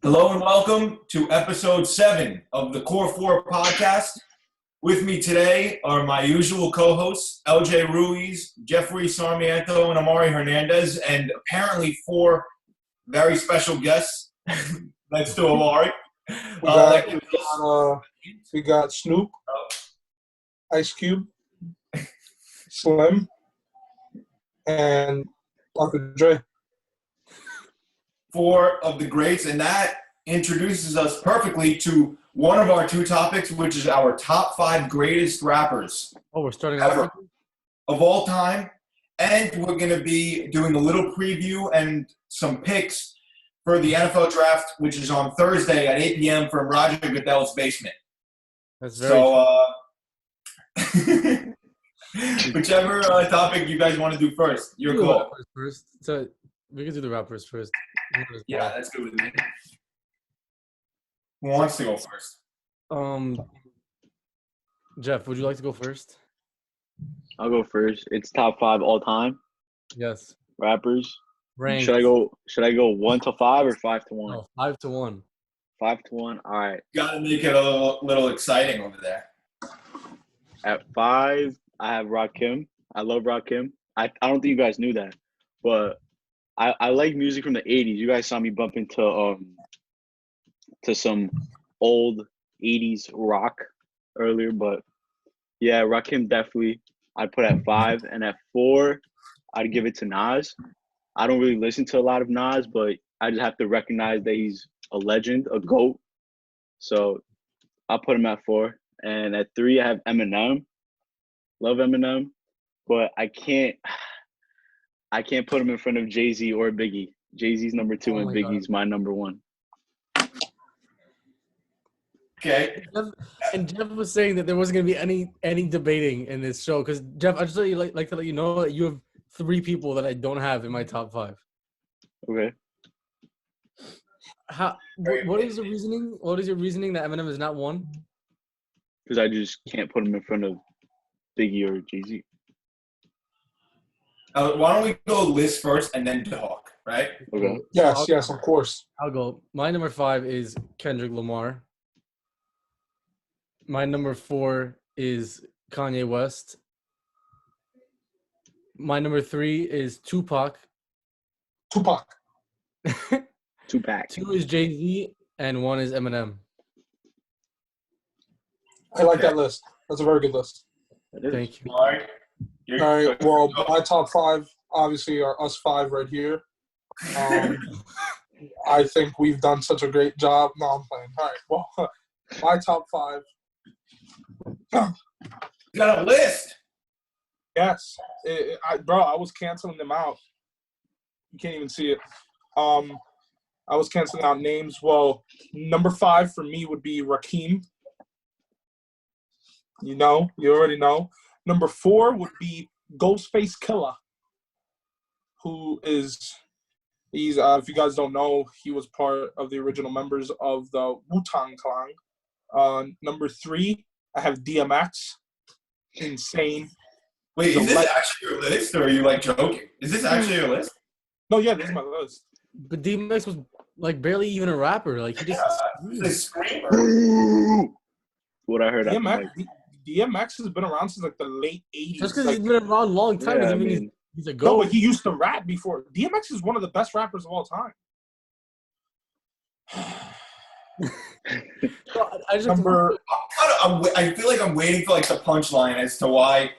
Hello and welcome to episode 7 of the Core 4 podcast. With me today are my usual co-hosts, LJ Ruiz, Jeffrey Sarmiento, and Amari Hernandez, and apparently 4 very special guests next to Amari. We got Snoop, Ice Cube, Slim, and Dr. Dre. 4 of the greats, and that introduces us perfectly to one of our 2 topics, which is our top 5 greatest rappers. Oh, we're starting ever, off of all time, and we're going to be doing a little preview and some picks for the NFL draft, which is on Thursday at 8 p.m. from Roger Goodell's basement. That's very Whichever topic you guys want to do first, your call. First. So we can do the rappers first. Yeah, that's good with me. Who wants to go first? Jeff, would you like to go first? I'll go first. It's top 5 all time Yes. rappers. Rank. Should I go 1 to 5 or 5 to 1? No, 5 to 1. 5 to 1. All right. Got to make it a little exciting over there. At 5, I have Rakim. I love Rakim. I don't think you guys knew that, but I like music from the 80s. You guys saw me bump into some old 80s rock earlier, but yeah, Rakim definitely I'd put at 5, and at 4 I'd give it to Nas. I don't really listen to a lot of Nas, but I just have to recognize that he's a legend, a GOAT. So I'll put him at 4. And at 3 I have Eminem. Love Eminem, but I can't put him in front of Jay-Z or Biggie. Jay-Z's number 2 and Biggie's my number 1. Okay. And Jeff was saying that there wasn't going to be any debating in this show because Jeff, I just like to let you know that you have 3 people that I don't have in my top 5. Okay. What is the reasoning? What is your reasoning that Eminem is not 1? Because I just can't put him in front of Biggie or Jay-Z. Why don't we go list first and then talk, right? Okay. Yes, of course. I'll go. My number 5 is Kendrick Lamar. My number 4 is Kanye West. My number 3 is Tupac. Tupac. 2-pack. 2 is Jay-Z, and 1 is Eminem. I like that list. That's a very good list. Thank you. All right. All right. Well, my top 5 obviously are us 5 right here. I think we've done such a great job. No, I'm playing. All right. Well, my top 5. You got a list. Yes. I was canceling them out. You can't even see it. I was canceling out names. Well, number 5 for me would be Rakim. You already know. Number 4 would be Ghostface Killah, he's if you guys don't know, he was part of the original members of the Wu-Tang Clan. Number 3, I have DMX. Insane. Wait, is this actually your list, or are you like joking? Is this actually your list? No, yeah, this is my list. But DMX was like barely even a rapper. Like he just He's a screamer. What I heard. DMX has been around since like the late 80s. just because he's been around a long time doesn't mean he's a GOAT. No, but he used to rap before. DMX is one of the best rappers of all time. I feel like I'm waiting for like the punchline as to why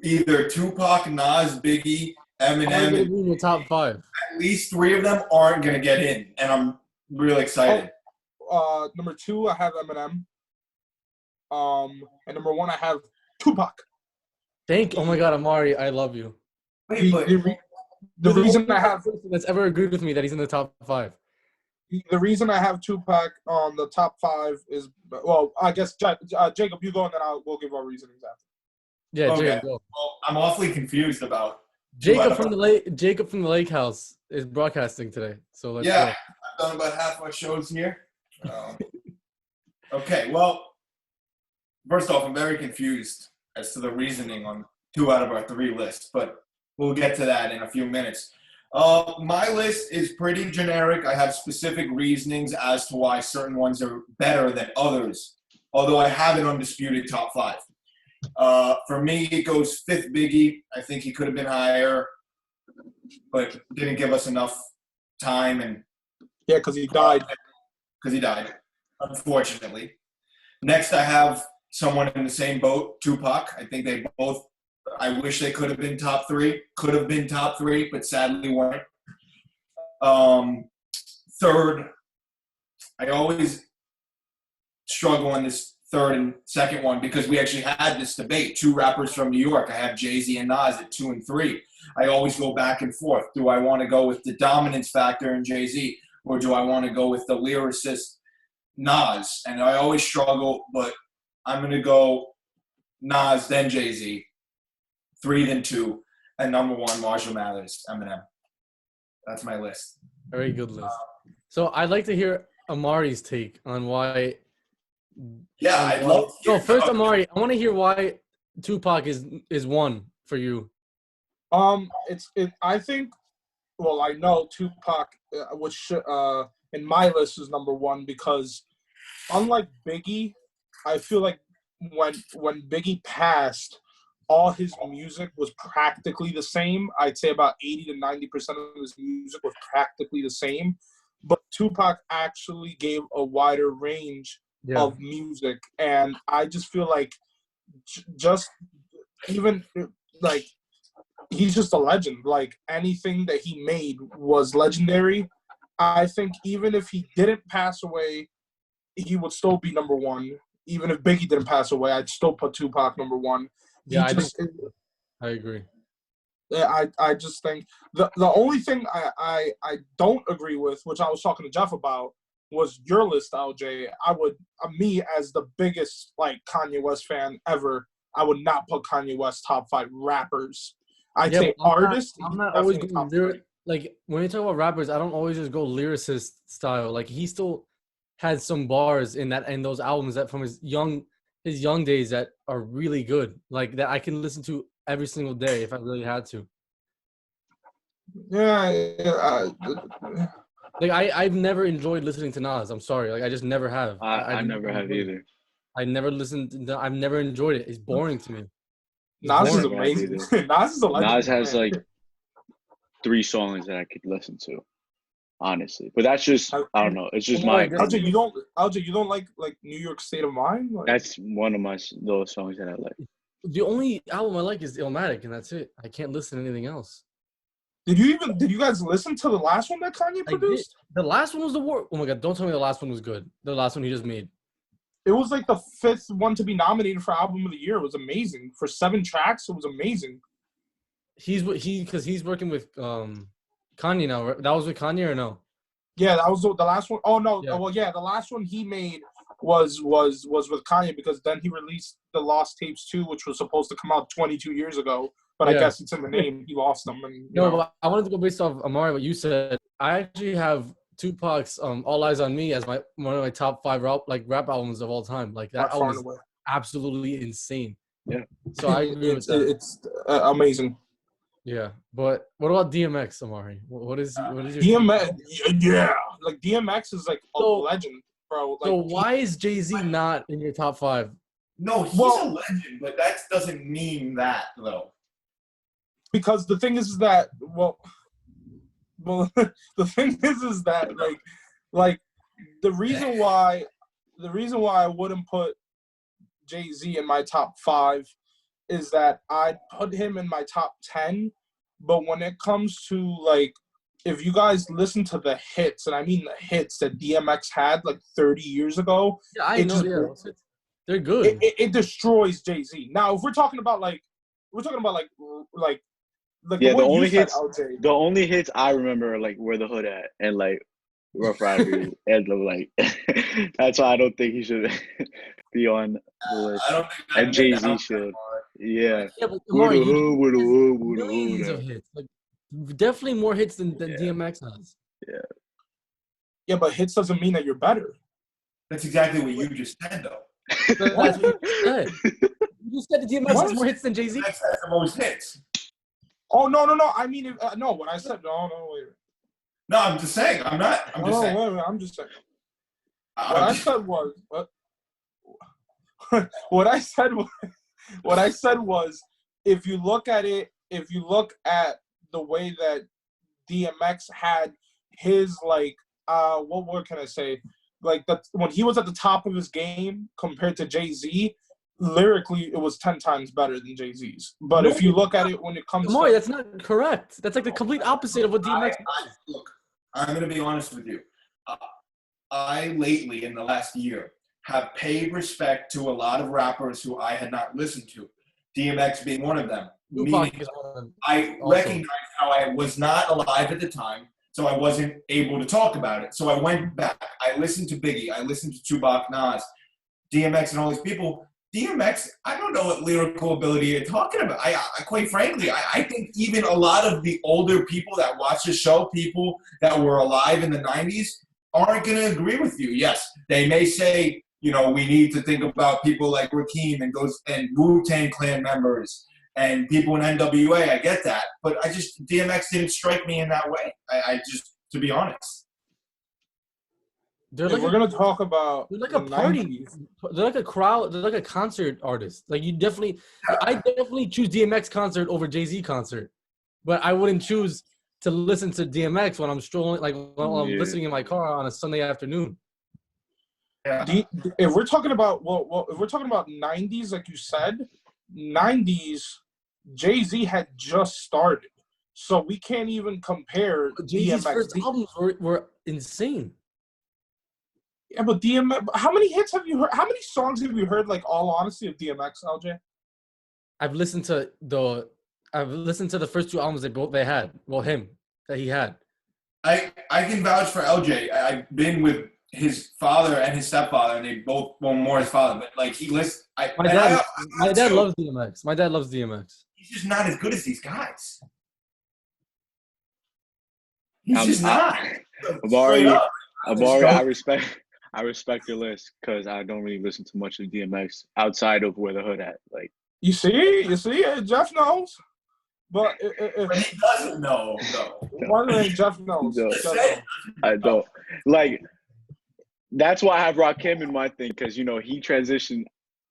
either Tupac, Nas, Biggie, Eminem, in the top 5. at least 3 of them aren't gonna get in, and I'm really excited. Number 2, I have Eminem. And number 1, I have Tupac. Oh my God, Amari, I love you. Wait, but The reason I have that's ever agreed with me that he's in the top 5. The reason I have Tupac on the top 5 is, well, I guess Jacob, you go and then we'll give our reasonings after. Yeah, okay. Jacob, go. Well, I'm awfully confused about Jacob from the Lake House is broadcasting today. So let's go. I've done about half my shows here. Okay, well, first off, I'm very confused as to the reasoning on 2 out of our 3 lists, but we'll get to that in a few minutes. My list is pretty generic. I have specific reasonings as to why certain ones are better than others, although I have an undisputed top 5. For me, it goes 5th Biggie. I think he could have been higher, but didn't give us enough time and Yeah, because he died. Unfortunately. Next, I have someone in the same boat, Tupac. I think they both, I wish they could have been top 3, but sadly weren't. Third, I always struggle on this third and second one because we actually had this debate. 2 rappers from New York. I have Jay-Z and Nas at 2 and 3. I always go back and forth. Do I want to go with the dominance factor in Jay-Z, or do I want to go with the lyricist Nas? And I always struggle, but I'm going to go Nas, then Jay-Z, 3, then 2, and number 1, Marshall Mathers, Eminem. That's my list. Very good list. So I'd like to hear Amari's take on why. Yeah, I'd love to hear. No, first, Amari, I want to hear why Tupac is 1 for you. I think. Well, I know Tupac, which in my list is number 1 because, unlike Biggie, I feel like when Biggie passed, all his music was practically the same. I'd say about 80 to 90% of his music was practically the same. But Tupac actually gave a wider range of music. And I just feel like just even like he's just a legend. Like anything that he made was legendary. I think even if he didn't pass away, he would still be number 1. Even if Biggie didn't pass away, I'd still put Tupac number 1. Yeah, I agree. Yeah, I just think the only thing I don't agree with, which I was talking to Jeff about, was your list, LJ. Me as the biggest like Kanye West fan ever, I would not put Kanye West top 5 rappers. I'd say artists. I'm not always going like when you talk about rappers, I don't always just go lyricist style. Like he still had some bars in those albums that from his young days that are really good. Like that I can listen to every single day if I really had to. Yeah. Like I've never enjoyed listening to Nas. I'm sorry. Like I just never have. I never have either. I never listened to, I've never enjoyed it. It's boring to me. Nas is amazing. Nas is a legend. Nas has like 3 songs that I could listen to, honestly. But that's just I don't know. It's just my LJ, you don't like New York State of Mind? Like, that's one of those songs that I like. The only album I like is Illmatic, and that's it. I can't listen to anything else. Did you guys listen to the last one that Kanye produced? The last one was the war. Oh my God! Don't tell me the last one was good. The last one he just made. It was like the 5th one to be nominated for Album of the Year. It was amazing. For 7 tracks, it was amazing. Because he's working with Kanye now. Right? That was with Kanye or no? Yeah, that was the last one. Oh no, Yeah. well yeah, the last one he made was with Kanye because then he released the Lost Tapes 2, which was supposed to come out 22 years ago. But I guess it's in the name. He lost them. And, but I wanted to go based off Amari what you said. I actually have Tupac's "All Eyes on Me" as one of my top 5 rap albums of all time. Like that album is absolutely insane. Yeah. So I agree with that. It's amazing. Yeah, but what about DMX, Amari? What is your DMX? Yeah, like DMX is like a legend, bro. Like, so why is Jay-Z not in your top 5? No, he's a legend, but that doesn't mean that though. Because the thing is that the thing is that like the reason why I wouldn't put Jay-Z in my top 5 is that I'd put him in my top 10, but when it comes to like if you guys listen to the hits, and I mean the hits that DMX had like 30 years ago, yeah, I know, they're good. It destroys Jay-Z. Now, if we're talking about like yeah, the only hits I remember are like "Where the Hood At" and like "Rough Riders," and like that's why I don't think he should be on the list. I don't think and Jay-Z should. Yeah. But Amari, millions of hits. Like definitely more hits than DMX has. Yeah. Yeah, but hits doesn't mean that you're better. That's exactly what you just said, though. That's what you said. You said the DMX has more hits than Jay-Z. DMX has the most hits. Oh no. I mean, no. What I said. No. Wait. No, I'm just saying. I'm not. I'm just saying. Wait. I'm just saying. What I'm I just- said was what I said was what I said was if you look at the way that DMX had his like what word can I say? Like when he was at the top of his game compared to Jay-Z, lyrically it was 10 times better than Jay-Z's. But if you look at it when it comes Amari, to that's not correct. That's like the complete opposite of what DMX does. Look, I'm going to be honest with you. I lately, in the last year, have paid respect to a lot of rappers who I had not listened to. DMX being one of them. Tupac Meaning, is one of them. I Also. recognized how I was not alive at the time, so I wasn't able to talk about it. So I went back. I listened to Biggie. I listened to Tupac, Nas, DMX, and all these people. DMX, I don't know what lyrical ability you're talking about. I quite frankly, I think even a lot of the older people that watch the show, people that were alive in the 90s, aren't going to agree with you. Yes, they may say, you know, we need to think about people like Rakim and Wu-Tang Clan members and people in NWA. I get that. But DMX didn't strike me in that way. I just, to be honest. They're if like we're gonna talk about they're like the a party. 90s, They're like a crowd. They're like a concert artist. Like I definitely choose DMX concert over Jay-Z concert, but I wouldn't choose to listen to DMX when I'm strolling, like while I'm Yeah. listening in my car on a Sunday afternoon. Yeah. if we're talking about if we're talking about 90s, like you said, 90s, Jay-Z had just started, so we can't even compare Jay-Z's DMX. first albums were insane. Yeah, but DMX, how many hits have you heard? How many songs have you heard, like, all honesty, of DMX, LJ? I've listened to the first two albums they had. Well, that he had. I can vouch for LJ. I've been with his father and his stepfather, and they both, well, more his father, but like he lists. My dad loves DMX. My dad loves DMX. He's just not as good as these guys. He's just not. Amari, Straight up. I respect your list because I don't really listen to much of DMX outside of Where the Hood At. Like, You see, Jeff knows. But But he doesn't know, though. one thing Jeff knows. No. Jeff knows. I don't like. That's why I have Rakim in my thing because he transitioned.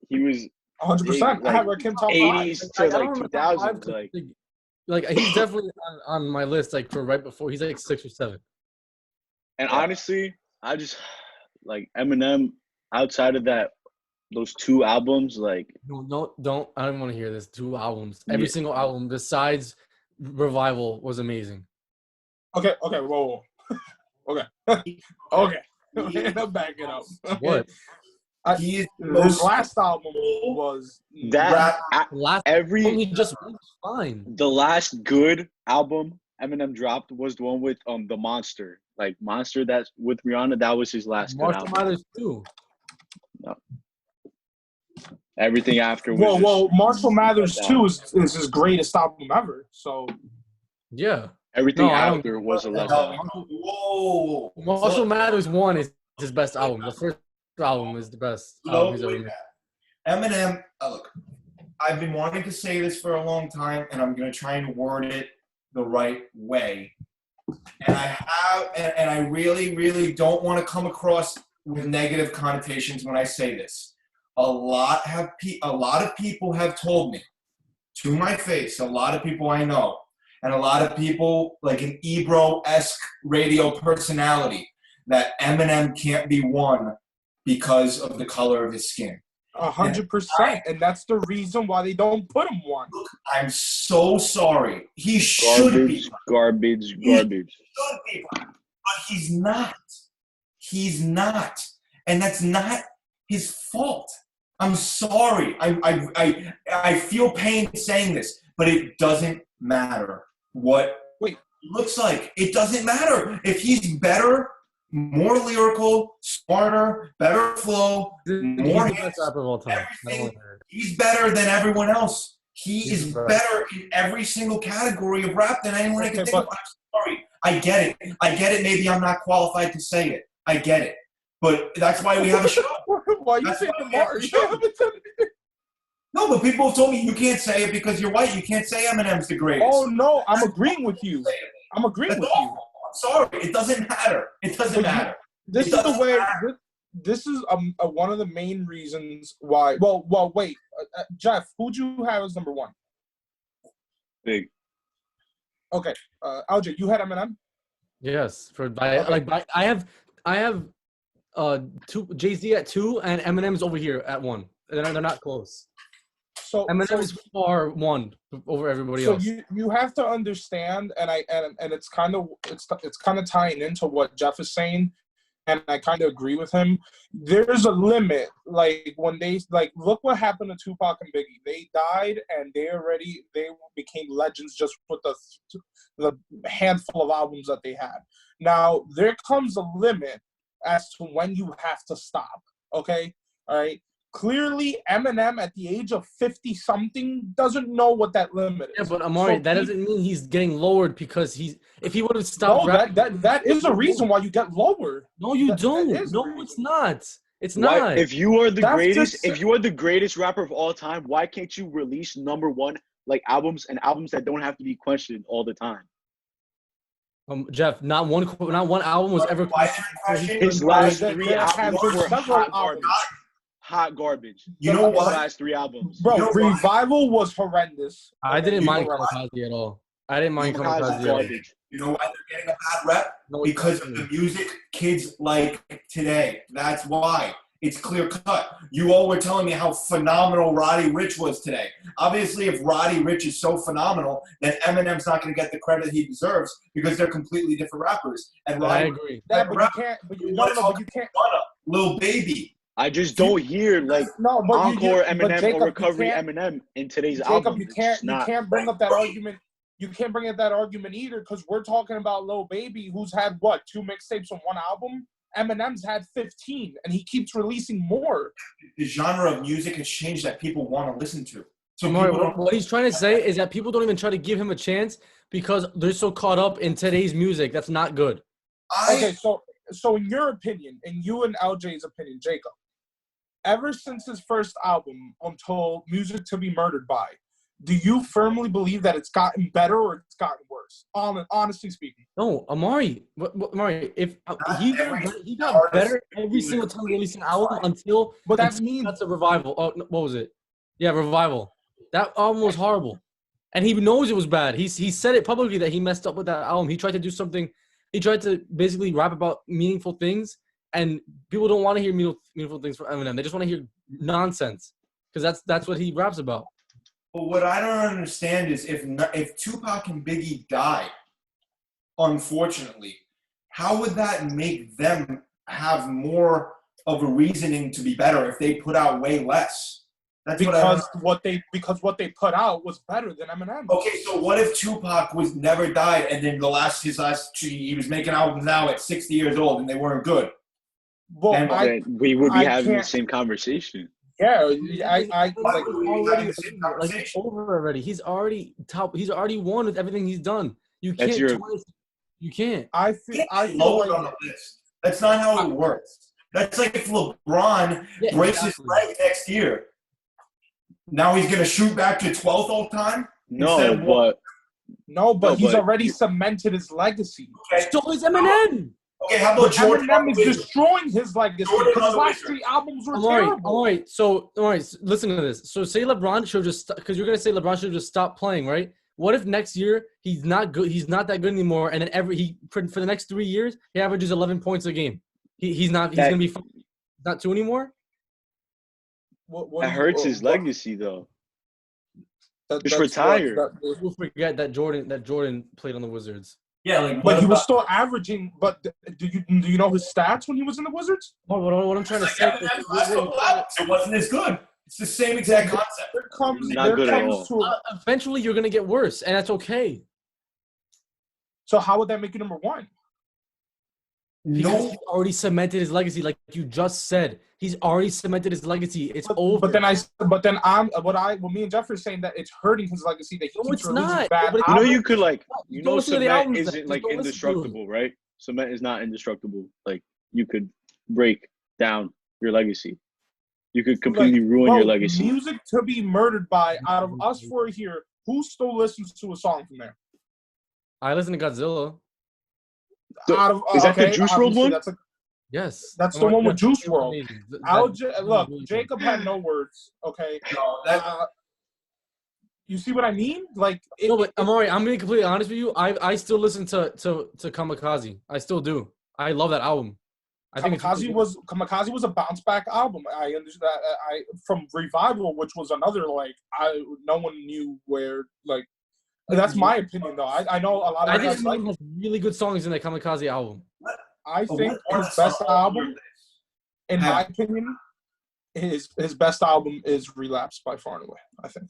He was 100%. I have Rakim top 5. 80s to I don't like remember 2000s. five, Like, he's definitely on my list. Like for right before, he's like 6 or 7. and honestly, I just like Eminem. Outside of those 2 albums, like No, don't. I don't want to hear this. 2 albums. Every Yeah. single album besides Revival was amazing. Okay, whoa. Okay. Back it up. What? He is His last album was that. The last Every album he just was fine. the last good album Eminem dropped was the one with the Monster. Like Monster, that's with Rihanna. That was his last good Marshall album. Mathers too. Everything after was Well, Marshall Mathers down. 2 is his greatest album ever. So Yeah. Everything No, I don't- after was a Whoa. letdown. Marshall Mathers 1 is his best album. The first album is the best album he's ever made. Eminem, look, I've been wanting to say this for a long time, and I'm going to try and word it the right way. And I really, really don't want to come across with negative connotations when I say this. A lot of people have told me, to my face, a lot of people I know, and a lot of people like an Ebro-esque radio personality, that Eminem can't be won because of the color of his skin. 100%, and that's the reason why they don't put him one. I'm so sorry. He should be. Garbage. Should be, but he's not. He's not, and that's not his fault. I'm sorry. I feel pain saying this, but it doesn't matter what Wait. he looks like. It doesn't matter if he's better, more lyrical, smarter, better flow, more He's the best rapper of all time. I don't wanna hear it. He's better than everyone else. He He's is the best. better in every single category of rap than anyone I can Okay, think of. I'm sorry. I get it. Maybe I'm not qualified to say it. I get it. But that's why we have a show. Why you That's saying why we have Amari? a show. No, but people have told me you can't say it because you're white. You can't say Eminem's the greatest. Oh no, I'm agreeing with you. I'm agreeing That's with you. awful. I'm sorry. It doesn't matter. It doesn't But you- matter. This It is the doesn't way. matter. This is one of the main reasons why. Well, wait, Jeff, who'd you have as number one? Big. Okay, LJ, you had Eminem. Yes, I have two Jay-Z at 2 and Eminem's over here at 1. They're not close. So Eminem is far 1 over everybody so else. you have to understand, and it's kind of tying into what Jeff is saying, and I kind of agree with him. There's a limit. Like when they look what happened to Tupac and Biggie. They died, and they became legends just with the handful of albums that they had. Now there comes a limit as to when you have to stop. Okay, all right. Clearly, Eminem at the age of 50-something doesn't know what that limit Yeah, is. but Amari, that doesn't mean he's getting lowered because if he would have stopped. No, that is a reason why you get lowered. No, you that don't. is the No, reason. it's not. It's Why, not. if you are the That's greatest, just- if you are the greatest rapper of all time, why can't you release number one like albums that don't have to be questioned all the time? Jeff, not one album was ever. Why is it a question? His last There three have albums been were several hot albums. garbage. Hot garbage. You know His what? last 3 albums. Bro, You know what? Revival was horrendous. I didn't You mind know what? Kamikaze at all. I didn't mind Kamikaze Kamikaze is at all. garbage. You know why they're getting a bad rep? No, it's Because not. of the music kids like today. That's why. It's clear cut. You all were telling me how phenomenal Roddy Ricch was today. Obviously, if Roddy Ricch is so phenomenal, then Eminem's not going to get the credit he deserves because they're completely different rappers. And I Roddy agree. That, but you can't. But you, no, but you can't. Lil Baby. I just don't hear like No, but encore but Eminem Jacob, or you recovery can't- Eminem in today's Jacob, album. you It's can't. just not. You can't bring up that argument. You can't bring up that argument either because we're talking about Lil Baby, who's had what 2 mixtapes on 1 album. Eminem's had 15, and he keeps releasing more. The genre of music has changed that people want to listen to. So Amari, people don't, what he's trying to say is that people don't even try to give him a chance because they're so caught up in today's music. That's not good. Okay, so in your opinion, in you and LJ's opinion, Jacob, ever since his first album until Music to Be Murdered By, do you firmly believe that it's gotten better or it's gotten worse? Honestly speaking. No, Amari, Amari, if he got artist better every single time releasing an album until But that until means that's a revival. Oh, no, what was it? Yeah, revival. That album was horrible, and he knows it was bad. He said it publicly that he messed up with that album. He tried to do something. He tried to basically rap about meaningful things, and people don't want to hear meaningful things from Eminem. They just want to hear nonsense because that's what he raps about. But what I don't understand is if Tupac and Biggie died, unfortunately, how would that make them have more of a reasoning to be better if they put out way less? That's because what they put out was better than Eminem. Okay, so what if Tupac was never died and then he was making albums now at 60 years old and they weren't good? Well, Then Then we would be I having the can't- same conversation. yeah, I Why like. would we be already having the same like it's conversation? over already. He's already top. He's already won with everything he's done. You can't. That's your- You can't. I feel Lower like on the list. That's not how it works. That's like if LeBron Yeah, breaks his exactly. leg next year. Now he's gonna shoot back to 12th all time? No, Instead of but no, but No, he's but already cemented his legacy. Okay. So is Eminem. Okay, how about Jordan? Eminem is destroying his legacy Jordan because his on the last Wizards. 3 albums were Amari, terrible. Amari. So Amari, listen to this. So say LeBron should just because you're gonna say LeBron should just stop playing, right? What if next year he's not good? He's not that good anymore, and then for the next 3 years he averages 11 points a game. He's not. He's That- gonna be not 2 anymore. What that hurts his legacy though. Just retire. People forget that Jordan played on the Wizards. Yeah, like But he was still averaging. But do you know his stats when he was in the Wizards? What I'm trying to like say. Eminem's last couple albums. It wasn't as good. It's the same exact concept. There comes Not there good at comes to Eventually, you're gonna get worse, and that's okay. so how would that make you number 1? Because No, he's already cemented his legacy, like you just said. He's already cemented his legacy. It's over. But then me and Jeff are saying that it's hurting his legacy that he No, keeps it's releasing not. bad But You know, albums. you could like, Don't listen to the cement albums then. isn't Just like don't listen to it. indestructible, right? Cement is not indestructible. Like you could break down your legacy. You could completely ruin bro, your legacy. Music to be murdered by. Out of us four here, who still listens to a song from there? I listen to Godzilla. Is that the Juice WRLD one? Yes. That's the one with Juice WRLD. Amazing. Look, really Jacob had no words. Okay, No, you see what I mean? Like, No, but Amari, I'm being completely honest with you. I still listen to Kamikaze. I still do. I love that album. I think it's really good. Kamikaze was a bounce back album. I understand. From Revival, which was another no one knew where like. That's my opinion, though. I know a lot of I think guys like. Eminem has really good songs in the Kamikaze album. I think his best album, in my opinion, his best album is Relapse by far and away. I think.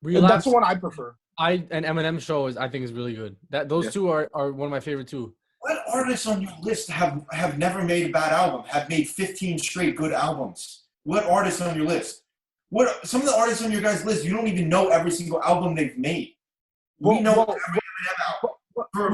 And that's the one I prefer. And Eminem Show I think is really good. Those two are one of my favorite too. What artists on your list have never made a bad album? Have made 15 straight good albums? What artists on your list? What some of the artists on your guys' list? You don't even know every single album they've made. We know every Eminem album.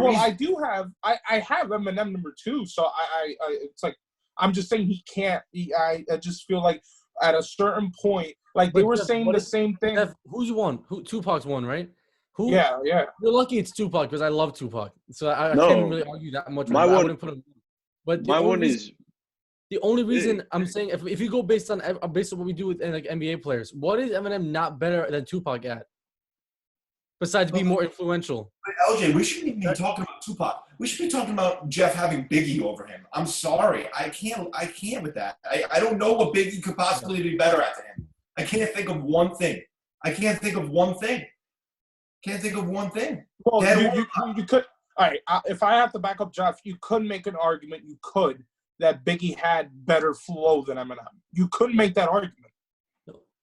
Well, I do have. I have Eminem number 2. So I it's like I'm just saying he can't. I just feel like at a certain point, like they were saying the same thing. Who's won? Tupac's won, right? Who? Yeah. You're lucky it's Tupac because I love Tupac. So I can't really argue that much. My I one, wouldn't put him. But my one is the only reason I'm saying if you go based on what we do with like NBA players, what is Eminem not better than Tupac at? Besides being more influential. But LJ, we shouldn't even be talking about Tupac. We should be talking about Jeff having Biggie over him. I'm sorry. I can't with that. I don't know what Biggie could possibly be better at than him. I can't think of one thing. Well, you could. All right. If I have to back up Jeff, you could make an argument. You could that Biggie had better flow than Eminem. You could make that argument.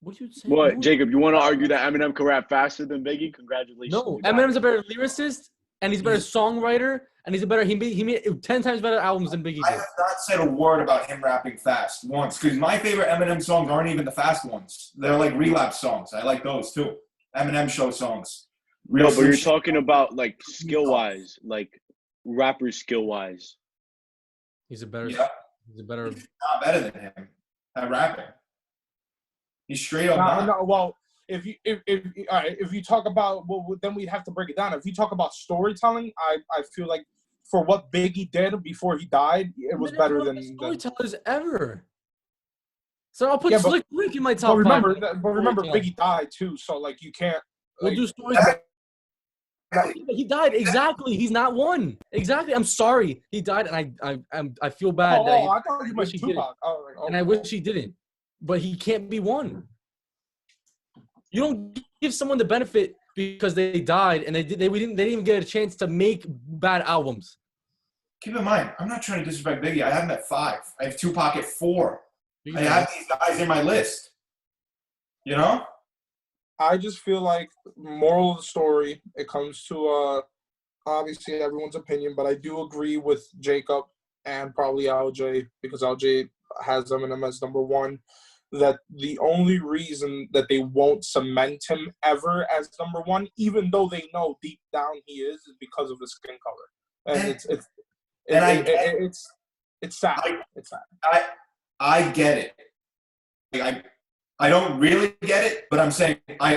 What are you saying? What, Jacob? You want to argue that Eminem can rap faster than Biggie? Congratulations. No, Eminem's a better lyricist, and he's a better songwriter, and he's a better. He made 10 times better albums than Biggie did. I have not said a word about him rapping fast once, because my favorite Eminem songs aren't even the fast ones. They're like relapse songs. I like those too. Eminem Show songs. No, but you're talking about like skill-wise, like rappers skill-wise. He's a better. Yeah. He's a better. He's not better than him at rapping. He's straight up not. No, well, if you talk about, well, then we'd have to break it down. If you talk about storytelling, I feel like for what Biggie did before he died, it was better than storytellers ever. So I'll put Slick Rick in my top five. But remember, Biggie died too, so like you can't. We'll do stories. He died exactly. He's not one. Exactly. I'm sorry. He died, and I feel bad. I thought you meant Tupac. And I wish he didn't. But he can't be one. You don't give someone the benefit because they died and they didn't even get a chance to make bad albums. Keep in mind, I'm not trying to disrespect Biggie. I have him at 5. I have Tupac at 4. I have these guys in my list. You know? I just feel like moral of the story, it comes to obviously everyone's opinion, but I do agree with Jacob and probably LJ because LJ has Eminem as number 1. That the only reason that they won't cement him ever as number 1, even though they know deep down he is because of his skin color, and it's sad. It's sad. I get it. I don't really get it, but I'm saying I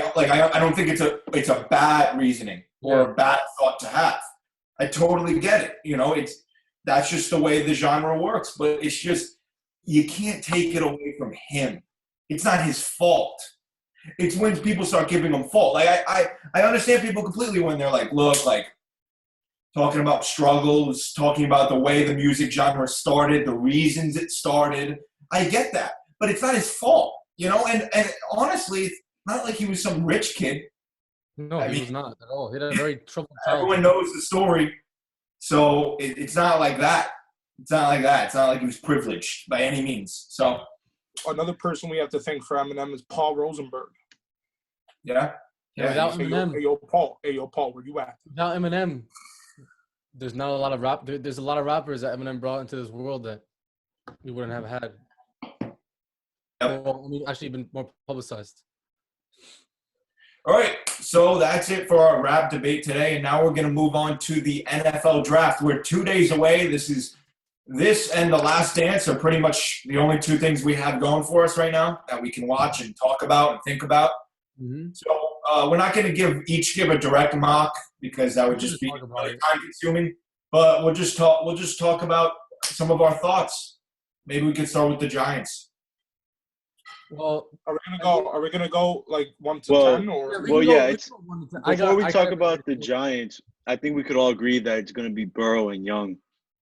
don't think it's a bad reasoning or a bad thought to have. I totally get it. You know, that's just the way the genre works. But it's just you can't take it away from him. It's not his fault. It's when people start giving him fault. Like I understand people completely when they're like, look, like talking about struggles, talking about the way the music genre started, the reasons it started. I get that, but it's not his fault. You know, and honestly, it's not like he was some rich kid. No, he was not at all. He had a very troubled childhood. Everyone knows the story, so it's not like that. It's not like that. It's not like he was privileged by any means. So another person we have to thank for Eminem is Paul Rosenberg. Yeah. Without Eminem, hey, yo, Paul, where you at? Without Eminem, there's not a lot of rap. There's a lot of rappers that Eminem brought into this world that we wouldn't have had. Well, I mean, actually been more publicized. All right, so that's it for our rap debate today, and now we're going to move on to the NFL draft. We're 2 days away. This is this and The Last Dance are pretty much the only two things we have going for us right now that we can watch and talk about and think about. Mm-hmm. So we're not going to give a direct mock because that would just be really time consuming. But we'll just talk about some of our thoughts. Maybe we could start with the Giants. Well, Are we gonna go like 1 to Well, 10 or? Well, yeah. It's before we talk got about the Giants. I think we could all agree that it's going to be Burrow and Young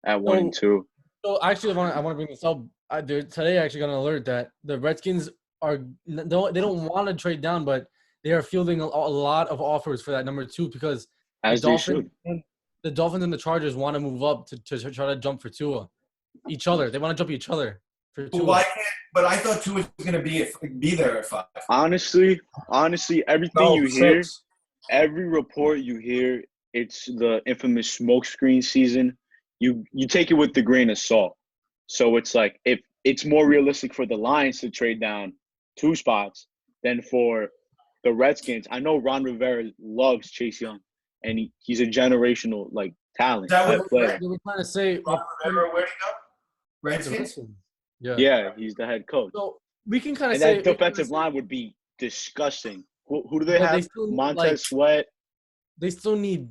at 1 and 2. So actually, I want to bring this up. Today, I actually got an alert that the Redskins they don't want to trade down, but they are fielding a lot of offers for that number 2 because As they should. The Dolphins and the Chargers want to move up to try to jump for Tua. Each other. They want to jump each other for Tua. Why can't? But I thought Tua was going to be there at 5. Honestly, everything you hear, every report you hear, it's the infamous smokescreen season. You take it with a grain of salt. So it's like if it's more realistic for the Lions to trade down 2 spots than for the Redskins. I know Ron Rivera loves Chase Young, and he's a generational talent. That was They were trying to say Ron Rivera, where'd he go? Redskins? Yeah, he's the head coach. So we can kind of And say that defensive line would be disgusting. Who do they have? Montez Sweat. They still need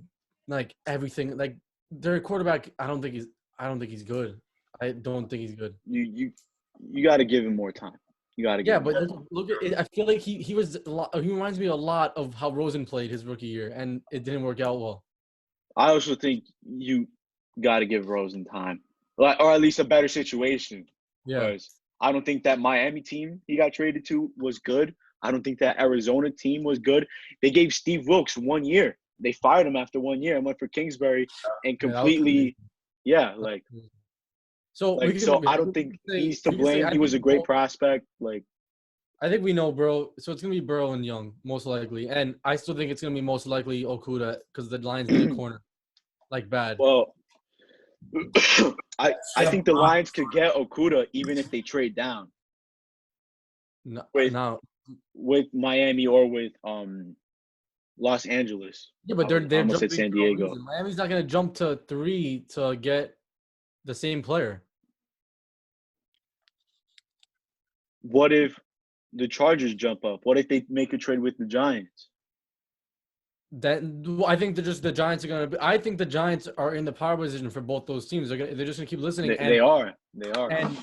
everything. Like their quarterback, I don't think he's good. I don't think he's good. You got to give him more time. You got to give him but more time. look at it. I feel like he reminds me a lot of how Rosen played his rookie year, and it didn't work out well. I also think you got to give Rosen time, or at least a better situation. Yeah. Because I don't think that Miami team he got traded to was good. I don't think that Arizona team was good. They gave Steve Wilkes 1 year. They fired him after 1 year and went for Kingsbury and completely, So I don't think he's to blame. He was a great prospect. I think we know Burrow. So it's gonna be Burrow and Young most likely, and I still think it's gonna be most likely Okuda because the Lions need a corner, bad. Well, I think the Lions could get Okuda even if they trade down. No, with Miami or with Los Angeles. Yeah, but they're almost at jumping San for no Diego. reason. Miami's not gonna jump to 3 to get the same player. What if the Chargers jump up? What if they make a trade with the Giants? I think the Giants are gonna. I think the Giants are in the power position for both those teams. They're just gonna keep listening. They are. And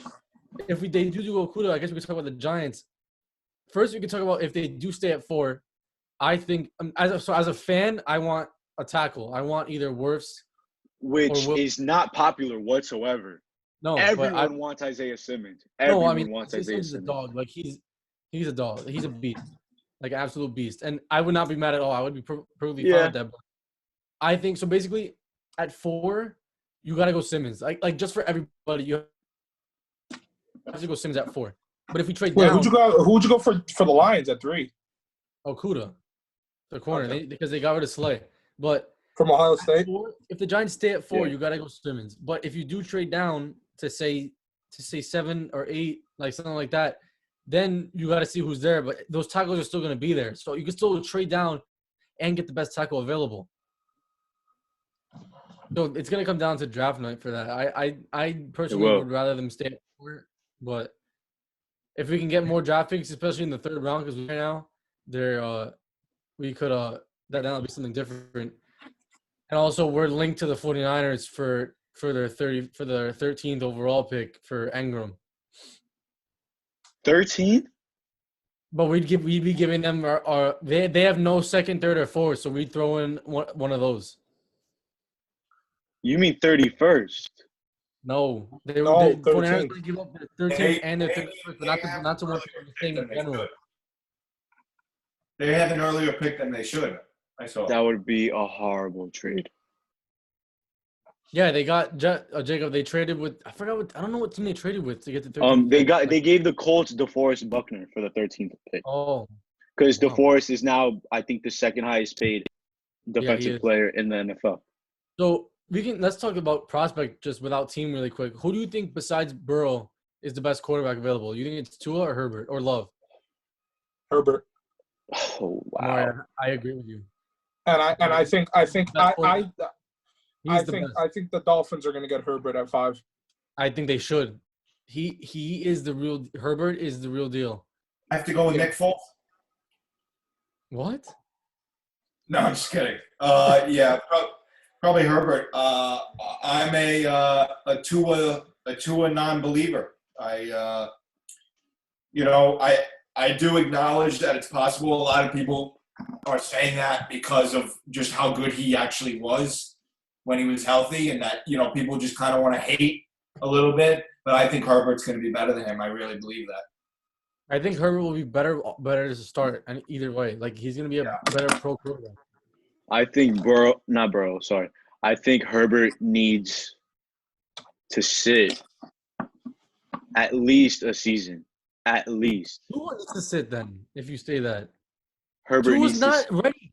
if they do Okuda, I guess we could talk about the Giants. First, we can talk about if they do stay at 4. I think as a fan, I want a tackle. I want either Wirfs, which is not popular whatsoever. No, everyone wants Isaiah Simmons. Everyone wants Isaiah Simmons. A dog. He's a dog. He's a beast, an absolute beast. And I would not be mad at all. I would be perfectly fine with that. But I think so. Basically, at 4, you gotta go Simmons. Like just for everybody, you have to go Simmons at 4. But if we trade down, who would you go for the Lions at 3? Okuda, the corner, because they got rid of Slay. But from Ohio State, 4, if the Giants stay at 4, you gotta go Simmons. But if you do trade down to say 7 or 8, something like that, then you gotta see who's there. But those tackles are still gonna be there, so you can still trade down and get the best tackle available. So it's gonna come down to draft night for that. I personally would rather them stay at 4, but if we can get more draft picks, especially in the 3rd round, because right now we could that'll be something different. And also we're linked to the 49ers for their 13th overall pick for Engram. 13th? But we'd be giving them our they have no 2nd, 3rd, or 4th, so we'd throw in one of those. You mean 31st? No, they 13th. Would give up their 13th and their 31st, but not to want to thing in general. They have an earlier pick than they should. I saw. That would be a horrible trade. Yeah, they got Jacob. They traded with I don't know what team they traded with to get the 13th. They gave the Colts DeForest Buckner for the 13th pick. Oh, because DeForest is now I think the 2nd highest paid defensive player in the NFL. So let's talk about prospect just without team really quick. Who do you think besides Burrow is the best quarterback available? You think it's Tua or Herbert or Love? Herbert. Oh wow! No, I agree with you. And I think the Dolphins are going to get Herbert at 5. I think they should. He is the real Herbert is the real deal. I have to go with Nick Foles. What? No, I'm just kidding. Yeah, probably Herbert. I'm a Tua non-believer. I do acknowledge that it's possible. A lot of people are saying that because of just how good he actually was when he was healthy, and that people just kind of want to hate a little bit. But I think Herbert's going to be better than him. I really believe that. I think Herbert will be better to start, and either way, like he's gonna be a better pro quarterback. I think Sorry. I think Herbert needs to sit at least a season. At least. Who needs to sit then if you say that? Herbert Tua's needs not to. ready.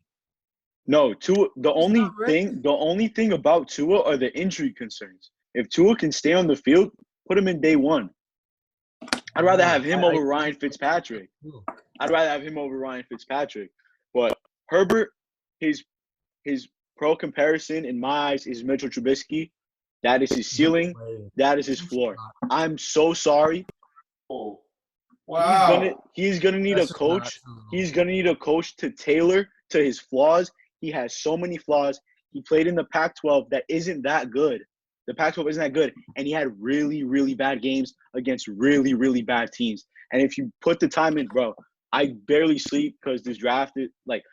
No, Tua. The only ready. thing about Tua are the injury concerns. If Tua can stay on the field, put him in day one. I'd rather have him over Ryan Fitzpatrick. But Herbert, his pro comparison in my eyes is Mitchell Trubisky. That is his ceiling. That is his floor. I'm so sorry. Oh, wow. He's gonna need a coach. He's gonna need a coach to tailor to his flaws. He has so many flaws. He played in the Pac-12 that isn't that good. The Pac-12 isn't that good, and he had really, really bad games against really, really bad teams. And if you put the time in, bro, I barely sleep because this draft is like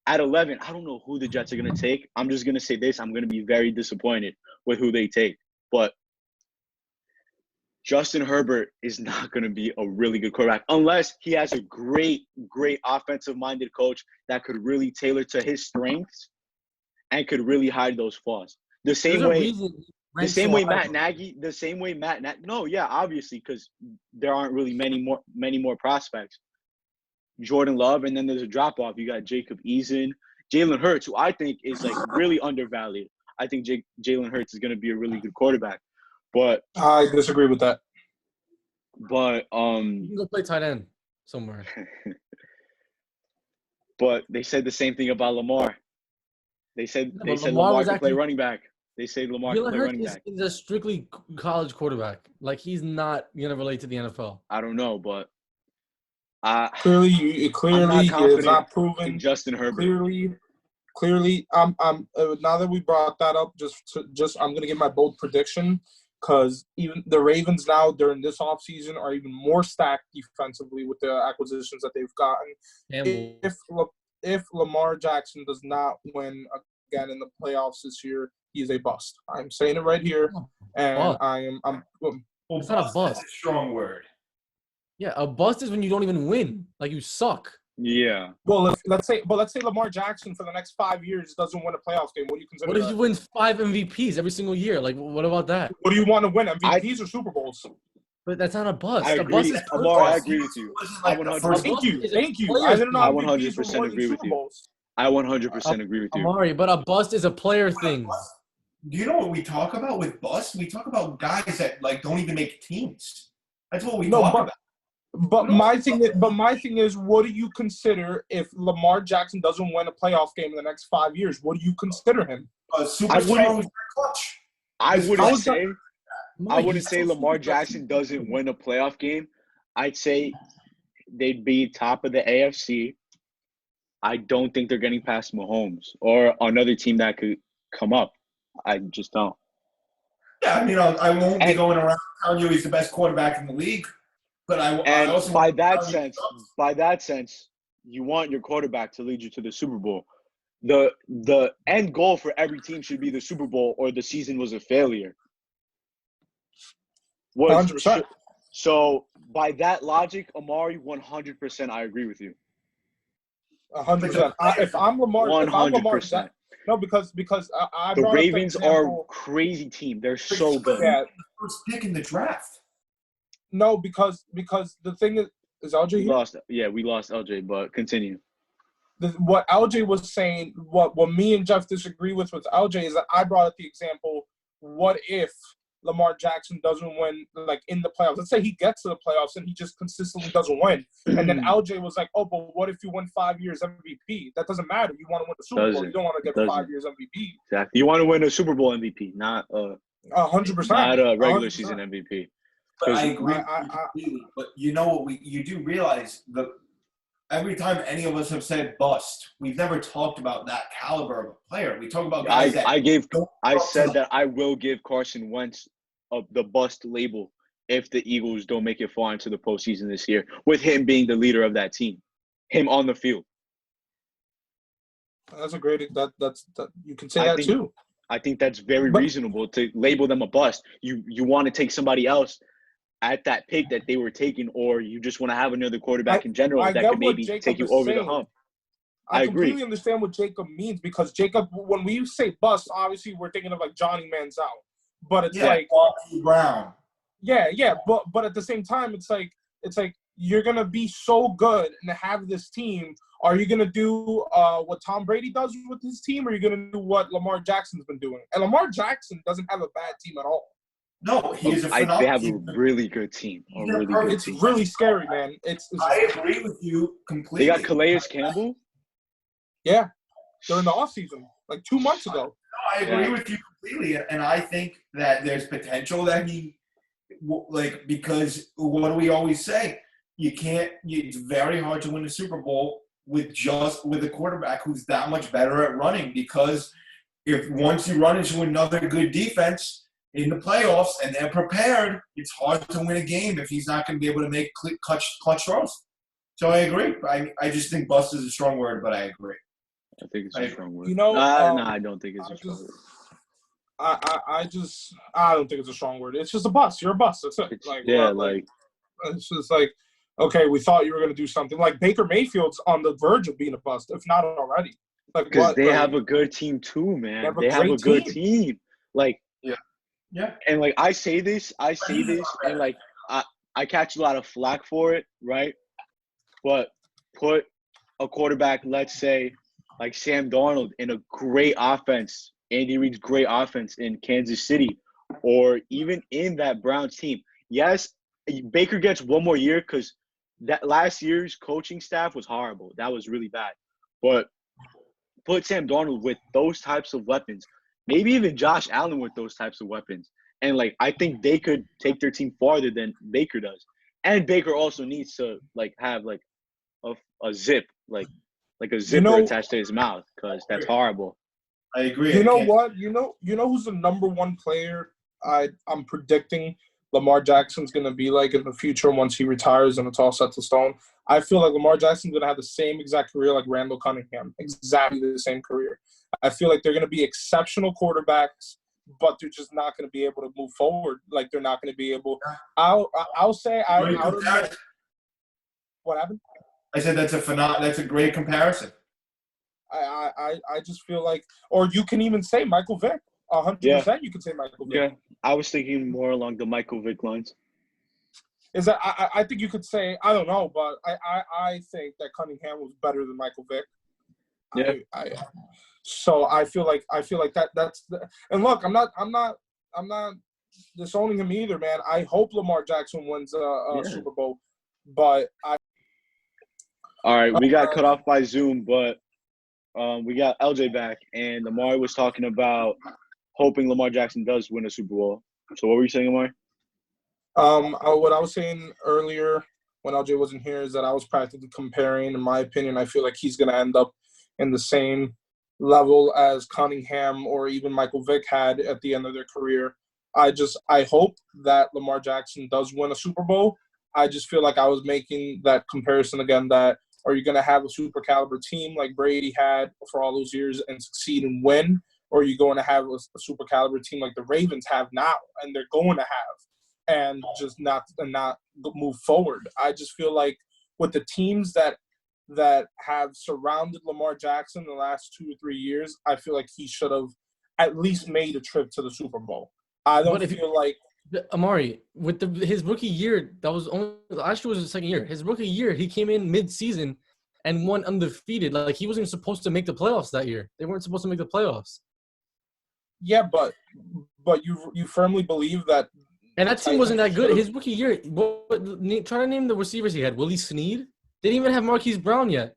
at 11. I don't know who the Jets are gonna take. I'm just gonna say this: I'm gonna be very disappointed with who they take. But Justin Herbert is not gonna be a really good quarterback unless he has a great, great offensive-minded coach that could really tailor to his strengths and could really hide those flaws. The same way Matt Nagy. No, yeah, obviously, because there aren't really many more prospects. Jordan Love, and then there's a drop off. You got Jacob Eason, Jalen Hurts, who I think is like really undervalued. I think Jalen Hurts is going to be a really good quarterback, but I disagree with that. But You can go play tight end somewhere. But they said the same thing about Lamar. They said Lamar Lamar was can play actually- running back. They say Lamar can Jalen play running Hurts back. is a strictly college quarterback. Like he's not gonna relate to the NFL. I don't know, but Clearly, I'm not it's confident not in proven. Justin Herbert. Clearly, now that we brought that up, I'm gonna give my bold prediction because even the Ravens now during this offseason are even more stacked defensively with the acquisitions that they've gotten. Campbell. If Lamar Jackson does not win again in the playoffs this year, he's a bust. I'm saying it right here, and I'm Well, It's not a bust. That's a strong word. Yeah, a bust is when you don't even win. Like you suck. Yeah. well. Let's say Lamar Jackson for the next 5 years doesn't win a playoff game. What do you consider? What if that? you win 5 MVPs every single year? Like what about that? What do you want to win? MVPs or Super Bowls? But that's not a bust. I A agree. bust is Amar, I perfect. agree with you. Wasn't I like the 100%. first- Thank you. Players. I didn't know I MVPs were 100% more than agree with Super you. Bowls. I 100% agree with you. Amari, but a bust is a player thing. Do you know what we talk about with bust? We talk about guys that like don't even make teams. That's what we talk about. But my thing is, what do you consider if Lamar Jackson doesn't win a playoff game in the next 5 years? What do you consider him? Superstar was clutch. I wouldn't say He's so Lamar super Jackson clutch. doesn't win a playoff game. I'd say they'd be top of the AFC. I don't think they're getting past Mahomes or another team that could come up. I just don't. Yeah, I won't be going around telling you he's the best quarterback in the league, but I also by that sense, you want your quarterback to lead you to the Super Bowl. The end goal for every team should be the Super Bowl, or the season was a failure. 100%. So by that logic, Amari, 100%, I agree with you. 100%. If I'm Lamar, 100%. No, because I The brought up Ravens the are example. crazy team. They're so good. Yeah. first pick in the draft. No, because the thing is LJ here? We lost LJ, but continue. What LJ was saying, what me and Jeff disagree with LJ is that I brought up the example, what if Lamar Jackson doesn't win like in the playoffs? Let's say he gets to the playoffs and he just consistently doesn't win. And then LJ was like, oh, but what if you win 5 years MVP? That doesn't matter. You want to win the Super Bowl. You don't want to get 5 years MVP. Exactly. You want to win a Super Bowl MVP, not 100%. not a regular 100%. season MVP. But I 'Cause agree I- completely. But you know what? You do realize every time any of us have said bust, we've never talked about that caliber of a player. We talk about guys that I don't go up to said the- that I will give Carson Wentz the bust label if the Eagles don't make it far into the postseason this year, with him being the leader of that team, him on the field. That's a great. That's you can say I that think- too. I think that's very But- reasonable to label them a bust. You want to take somebody else at that pick that they were taking, or you just want to have another quarterback in general I that get could what maybe Jacob take you is over the saying. hump. I I agree. completely understand what Jacob means because Jacob, when we say bust, obviously we're thinking of like Johnny Manziel, but it's Yeah, like Marquise Brown. yeah, but at the same time, it's like you're gonna be so good and have this team. Are you gonna do what Tom Brady does with his team, or are you gonna do what Lamar Jackson's been doing? And Lamar Jackson doesn't have a bad team at all. No, he is a They phenomenal have a team. really good team. A He's a really good perfect It's team. really scary, man. It's I agree with you They completely. got Calais Campbell. yeah. During the offseason, like 2 months ago. I agree Yeah. with you completely, and I think that there's potential that because what do we always say? You can't. It's very hard to win a Super Bowl with a quarterback who's that much better at running. Because if once you run into another good defense in the playoffs and they're prepared, it's hard to win a game if he's not going to be able to make clutch throws. So I agree. I just think bust is a strong word, but I agree. I think it's a strong word. You know, no, I don't think it's I a strong just- word. I don't think it's a strong word. It's just a bust. You're a bust. That's it. It's just like, okay, we thought you were going to do something. Like Baker Mayfield's on the verge of being a bust, if not already. Like Because what? they Like, have a good team too, man. have a They have a great good team. team. Like, Yeah. and like I say this, and like I catch a lot of flack for it, right? But put a quarterback, let's say, like Sam Darnold, in a great offense, Andy Reid's great offense in Kansas City, or even in that Browns team. Yes, Baker gets one more year because that last year's coaching staff was horrible. That was really bad. But put Sam Darnold with those types of weapons, maybe even Josh Allen with those types of weapons. And, like, I think they could take their team farther than Baker does. And Baker also needs to, like, have, like, a zip, like a zipper attached to his mouth because that's horrible. I agree. You know can't- what? You know who's the number one player I'm predicting Lamar Jackson's going to be like in the future once he retires and it's all set to stone? I feel like Lamar Jackson's going to have the same exact career like Randall Cunningham, exactly the same career. I feel like they're going to be exceptional quarterbacks, but they're just not going to be able to move forward. Like they're not going to be able. I'll say Great comparison. what happened. I said that's a great comparison. I just feel like, or you can even say Michael Vick. 100%, you can say Michael Vick. Yeah, I was thinking more along the Michael Vick lines. Is that I think you could say, I don't know, but I think that Cunningham was better than Michael Vick. Yeah. So I feel like that's the, and look, I'm not disowning him either, man. I hope Lamar Jackson wins a Super Bowl, but All right, we got cut off by Zoom, but we got LJ back, and Amari was talking about hoping Lamar Jackson does win a Super Bowl. So what were you saying, Amari? What I was saying earlier when LJ wasn't here is that I was practically comparing. In my opinion, I feel like he's going to end up in the same level as Cunningham or even Michael Vick had at the end of their career. I hope that Lamar Jackson does win a Super Bowl. I just feel like I was making that comparison again that are you going to have a super caliber team like Brady had for all those years and succeed and win? Or are you going to have a super caliber team like the Ravens have now and they're going to have and just not move forward? I just feel like with the teams that have surrounded Lamar Jackson the last 2 or 3 years, I feel like he should have at least made a trip to the Super Bowl. I don't feel like Amari, with his rookie year, that was only last year was his second year. His rookie year, he came in mid-season and won undefeated. Like he wasn't even supposed to make the playoffs that year. They weren't supposed to make the playoffs. yeah, but you firmly believe that. And that team wasn't that good. His rookie year, try to name the receivers he had. Willie Snead. They didn't even have Marquise Brown yet.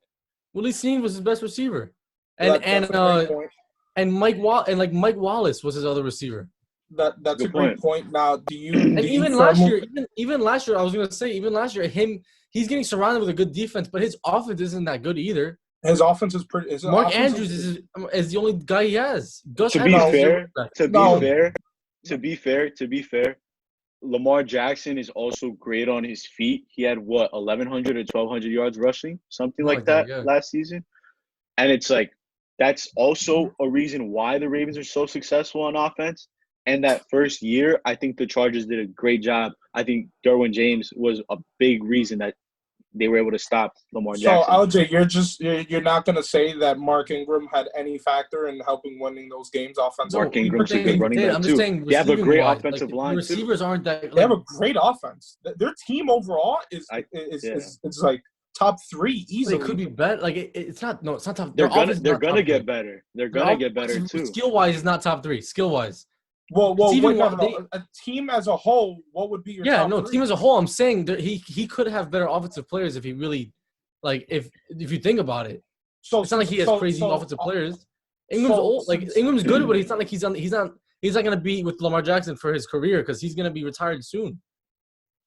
Willie Snead was his best receiver, and That's a great point. Mike Wallace was his other receiver. That's a Good great point. point. Now, do you And do you even last firmly- year, even last year, I was gonna say, even last year, he's getting surrounded with a good defense, but his offense isn't that good either. his offense is pretty? His Mark offense Andrews is the only guy he has. Gus To be Edwards is fair, your quarterback. to be fair, Lamar Jackson is also great on his feet. He had 1,100 or 1,200 yards rushing, something like that yeah. last season. And it's like that's also a reason why the Ravens are so successful on offense. And that first year, I think the Chargers did a great job. I think Derwin James was a big reason that they were able to stop Lamar So Jackson. LJ, you're not going to say that Mark Ingram had any factor in helping winning those games offensively. Mark Ingram's a saying good he running did. back I'm just too. saying They have a great receiving-wise, offensive the line too. receivers aren't that. They have Like, a great offense. Their team overall is like top 3 easily. it could be better. Like it's not. No, it's not top. They're Their offense is gonna not top get three. better. They're Their gonna get better offense, too. Skill-wise, is not top 3. Skill-wise. Well, It's even no. they- A team as a whole, what would be your Yeah, top no. 3? Team as a whole, I'm saying that he could have better offensive players if he really, like, if you think about it. So It's not like he has crazy offensive players. Ingram's so- old. Like Ingram's good, but it's not like he's not gonna be with Lamar Jackson for his career because he's gonna be retired soon.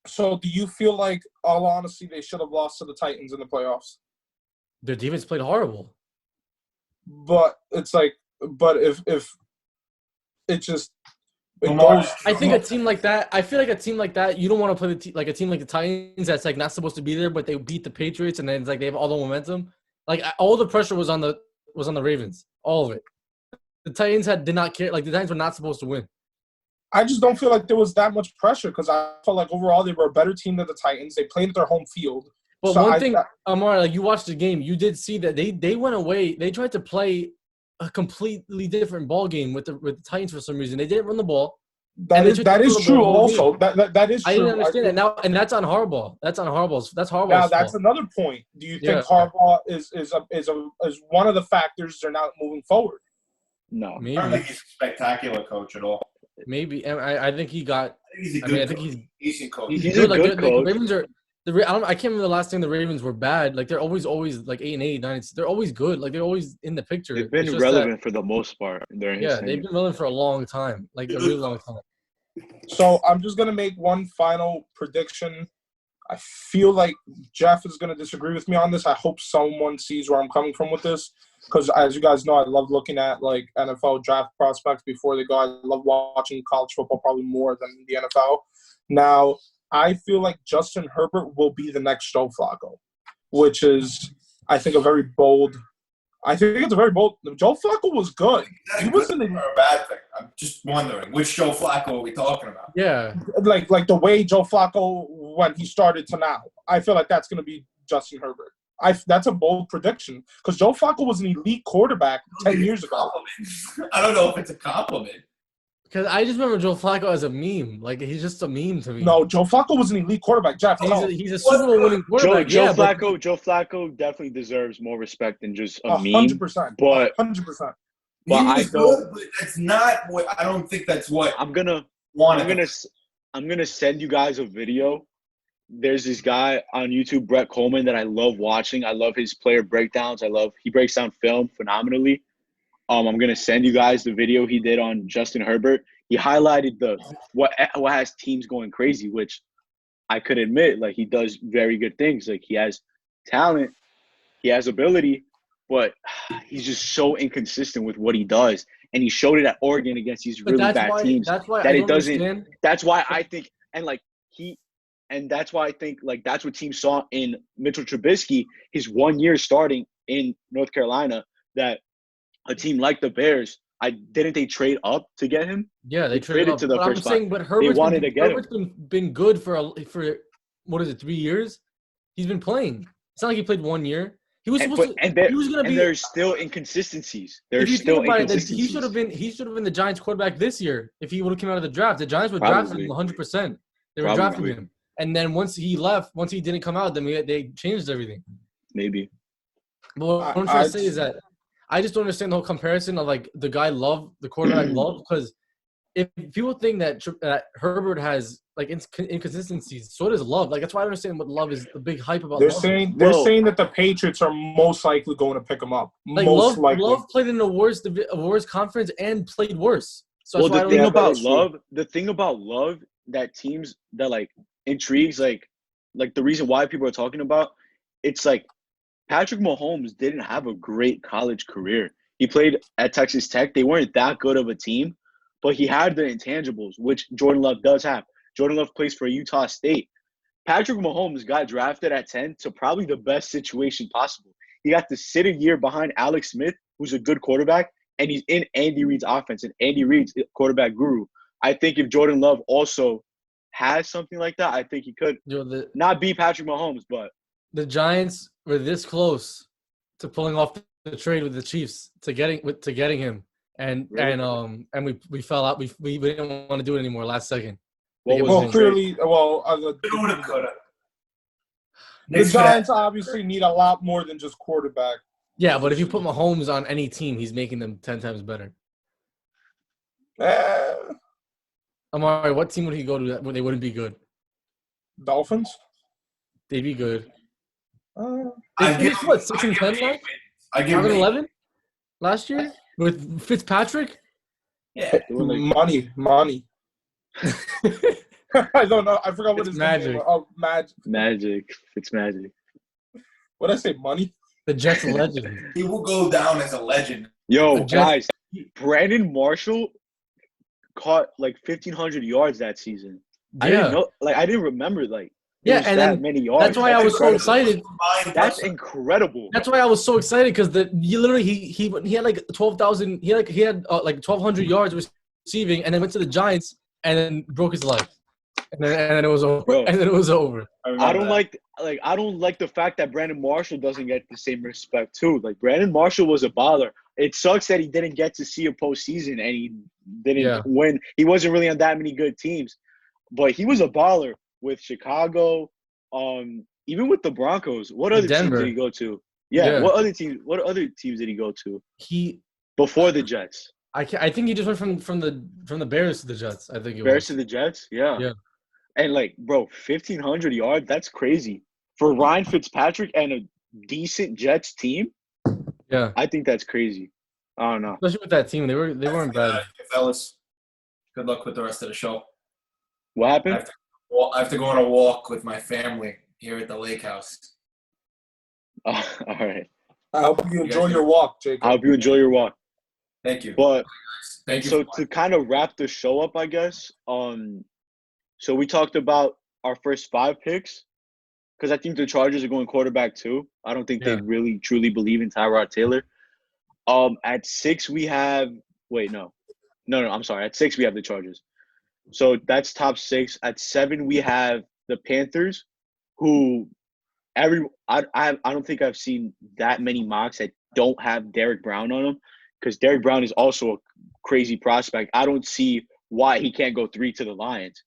So do you feel like, all honesty, they should have lost to the Titans in the playoffs? Their defense played horrible. But it's like, if it just it Lamar- goes. I think a team like that. I feel like a team like that. You don't want to play like a team like the Titans that's like not supposed to be there, but they beat the Patriots, and then it's like they have all the momentum. Like all the pressure was on the Ravens, all of it. The Titans did not care. Like the Titans were not supposed to win. I just don't feel like there was that much pressure because I felt like overall they were a better team than the Titans. They played at their home field. But So one I- thing, Amar, like you watched the game, you did see that they went away. They tried to play a completely different ball game with the Titans for some reason. They didn't run the ball. That they is took that the is field true. goal the whole Also, that is true. I didn't understand I that now, and that's on Harbaugh. That's Harbaugh's Now that's fault. another point. Do you think Yeah. Harbaugh is one of the factors they're not moving forward? No. I don't think Maybe, he's a spectacular coach at all. maybe. And I think he got. I think he's a I good mean, I think coach. he's Decent coach. He's a good the coach. Ravens are. I can't remember the last time the Ravens were bad. Like they're always like 8-8, 9. They're always good. Like they're always in the picture. They've It's been just relevant for the most part during his Yeah, tenure. they've been relevant for a long time, like a really long time. So I'm just gonna make one final prediction. I feel like Jeff is gonna disagree with me on this. I hope someone sees where I'm coming from with this, because as you guys know, I love looking at like NFL draft prospects before they go. I love watching college football probably more than the NFL. Now, I feel like Justin Herbert will be the next Joe Flacco, which is, I think, a very bold. I think it's a very bold. Joe Flacco was good. He was in or the, a bad thing. I'm just wondering which Joe Flacco are we talking about? Yeah, like the way Joe Flacco when he started to now. I feel like that's going to be Justin Herbert. That's a bold prediction because Joe Flacco was an elite quarterback 10 years ago. I don't know if it's a compliment. because I just remember Joe Flacco as a meme. Like he's just a meme to me. No, Joe Flacco was an elite quarterback. Jeff, tell me. he's a Super Bowl winning quarterback. Joe but Flacco definitely deserves more respect than just a meme. 100%. But 100%. But He I was don't- good, but that's not what I don't think that's what I'm gonna wanted. I'm gonna send you guys a video. There's this guy on YouTube, Brett Coleman, that I love watching. I love his player breakdowns. He breaks down film phenomenally. I'm gonna send you guys the video he did on Justin Herbert. He highlighted what has teams going crazy, which I could admit, like he does very good things. Like he has talent, he has ability, but he's just so inconsistent with what he does. And he showed it at Oregon against these really bad teams. That's why that I it don't doesn't- understand. That's why I think, that's why I think like that's what teams saw in Mitchell Trubisky, his 1 year starting in North Carolina, that a team like the Bears, didn't they trade up to get him? Yeah, they They traded traded up. to the But I'm first spot. saying, but Herbert's wanted to get him. been good for what is it, 3 years? He's been playing. It's not like he played 1 year. He was supposed to. He was gonna be. There's still inconsistencies. If There's you still think about it, then inconsistencies. he should have been the Giants quarterback this year if he would have come out of the draft. The Giants would Probably. draft him 100%. They were Probably. drafting him, and then once he didn't come out, then they changed everything. Maybe. But what I'm trying to say is that I just don't understand the whole comparison of like the guy Love, the quarterback Love, because if people think that Herbert has like inconsistencies, so does Love. Like that's why I don't understand what Love is the big hype about. They're Love. saying Well- that the Patriots are most likely going to pick him up. Like most likely. Love played in a worse conference and played worse. So Well, that's why I the don't thing Yeah, know. that about is true. Love, the thing about Love that teams that like intrigues, like the reason why people are talking about, it's like Patrick Mahomes didn't have a great college career. He played at Texas Tech. They weren't that good of a team, but he had the intangibles, which Jordan Love does have. Jordan Love plays for Utah State. Patrick Mahomes got drafted at 10 to probably the best situation possible. He got to sit a year behind Alex Smith, who's a good quarterback, and he's in Andy Reid's offense, and Andy Reid's quarterback guru. I think if Jordan Love also has something like that, I think he could Yo, not be Patrick Mahomes, but the Giants were this close to pulling off the trade with the Chiefs to getting him, and Really? we fell out. We didn't want to do it anymore last second. what Like, it was Well, was the trade? clearly, well, Coulda, coulda. the Knicks coulda- Giants obviously need a lot more than just quarterback. Yeah, but if you put Mahomes on any team, he's making them 10 times better. Eh, Amari, what team would he go to where they wouldn't be good? Dolphins. They'd be good. Uh, They I finished give- what, 6 I and give 10 him last? 8 wins. I give 5 him and 8. 11 last year with Fitzpatrick. Yeah. They were like money. I don't know. I forgot what It's his magic. name was. Oh, Magic. Magic. It's magic. What did I say? Money? The Jets legend. He will go down as a legend. Yo, The Jets- guys, Brandon Marshall caught like 1,500 yards that season. I didn't know. Like, I didn't remember like it Yeah, was and that then many yards. that's why I was so excited. That's incredible. That's why I was so excited because he had like 12,000. He had like 1,200 yards receiving, and then went to the Giants and then broke his leg, and then it was over. Bro. And then it was over. I don't like the fact that Brandon Marshall doesn't get the same respect too. Like Brandon Marshall was a baller. It sucks that he didn't get to see a postseason and he didn't win. He wasn't really on that many good teams, but he was a baller with Chicago. Even with the Broncos. What other teams Denver. did he go to? Yeah. What other teams did he go to before the Jets? I think he just went from the Bears to the Jets. I think it Bears was. to the Jets? Yeah. Yeah. And like, bro, 1,500 yards, that's crazy. For Ryan Fitzpatrick and a decent Jets team, Yeah. I think that's crazy. I don't know. Especially with that team, they weren't bad. Fellas, good luck with the rest of the show. What happened? I have to go on a walk with my family here at the lake house. All right. I hope you enjoy your walk, Jacob. I hope you enjoy your walk. Thank you. But Thank you. so to kind of wrap the show up, I guess. So we talked about our first 5 picks because I think the Chargers are going quarterback too. I don't think they really truly believe in Tyrod Taylor. At 6 we have no. I'm sorry. At 6 we have the Chargers. So that's top 6. At 7 we have the Panthers, who I don't think I've seen that many mocks that don't have Derek Brown on them, because Derek Brown is also a crazy prospect. I don't see why he can't go 3 to the Lions.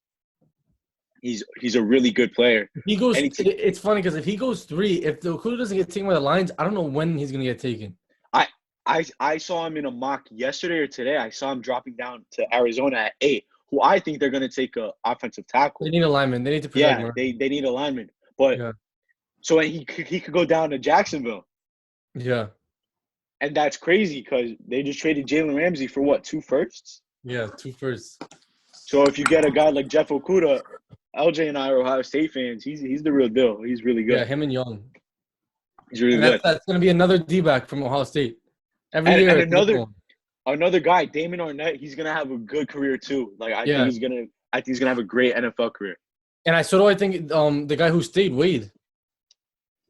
He's a really good player. He goes. It's funny because if he goes 3, if the Okuda doesn't get taken by the Lions, I don't know when he's gonna get taken. I saw him in a mock yesterday or today. I saw him dropping down to Arizona at 8, who I think they're gonna take a offensive tackle. They need a lineman. They need to protect him. They need a lineman. But so he could go down to Jacksonville. Yeah. And that's crazy because they just traded Jalen Ramsey for what, 2 firsts? Yeah, 2 firsts. So if you get a guy like Jeff Okudah, LJ and I are Ohio State fans. He's the real deal. He's really good. Yeah, him and Young. He's really good. That's going to be another D-back from Ohio State. Every year. And another guy, Damon Arnett. He's gonna have a good career too. Like I think he's gonna have a great NFL career. And I think the guy who stayed, Wade.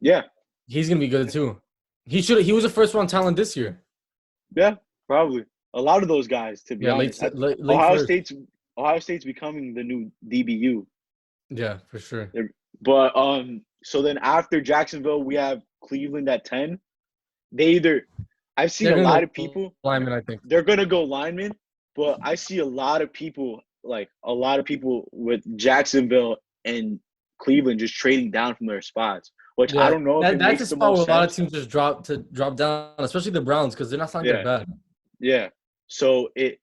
Yeah, he's gonna be good too. He was a first-round talent this year. Yeah, probably. A lot of those guys, to be honest. Late Ohio State's becoming the new DBU. Yeah, for sure. But so then after Jacksonville, we have Cleveland at 10. I've seen a lot of people. Lineman, I think they're gonna go lineman, but I see a lot of people with Jacksonville and Cleveland just trading down from their spots, which I don't know. That's a spot where a lot of teams just drop down, especially the Browns, because they're not that bad. Yeah, so it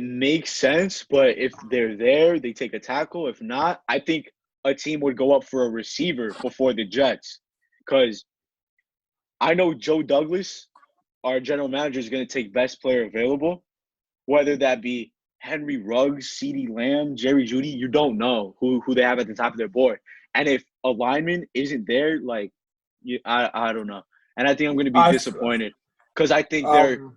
makes sense, but if they're there, they take a tackle. If not, I think a team would go up for a receiver before the Jets, because I know Joe Douglas, our general manager, is going to take best player available. whether that be Henry Ruggs, CeeDee Lamb, Jerry Jeudy, you don't know who they have at the top of their board. And if a lineman isn't there, like, I don't know. And I think I'm going to be disappointed because I think there are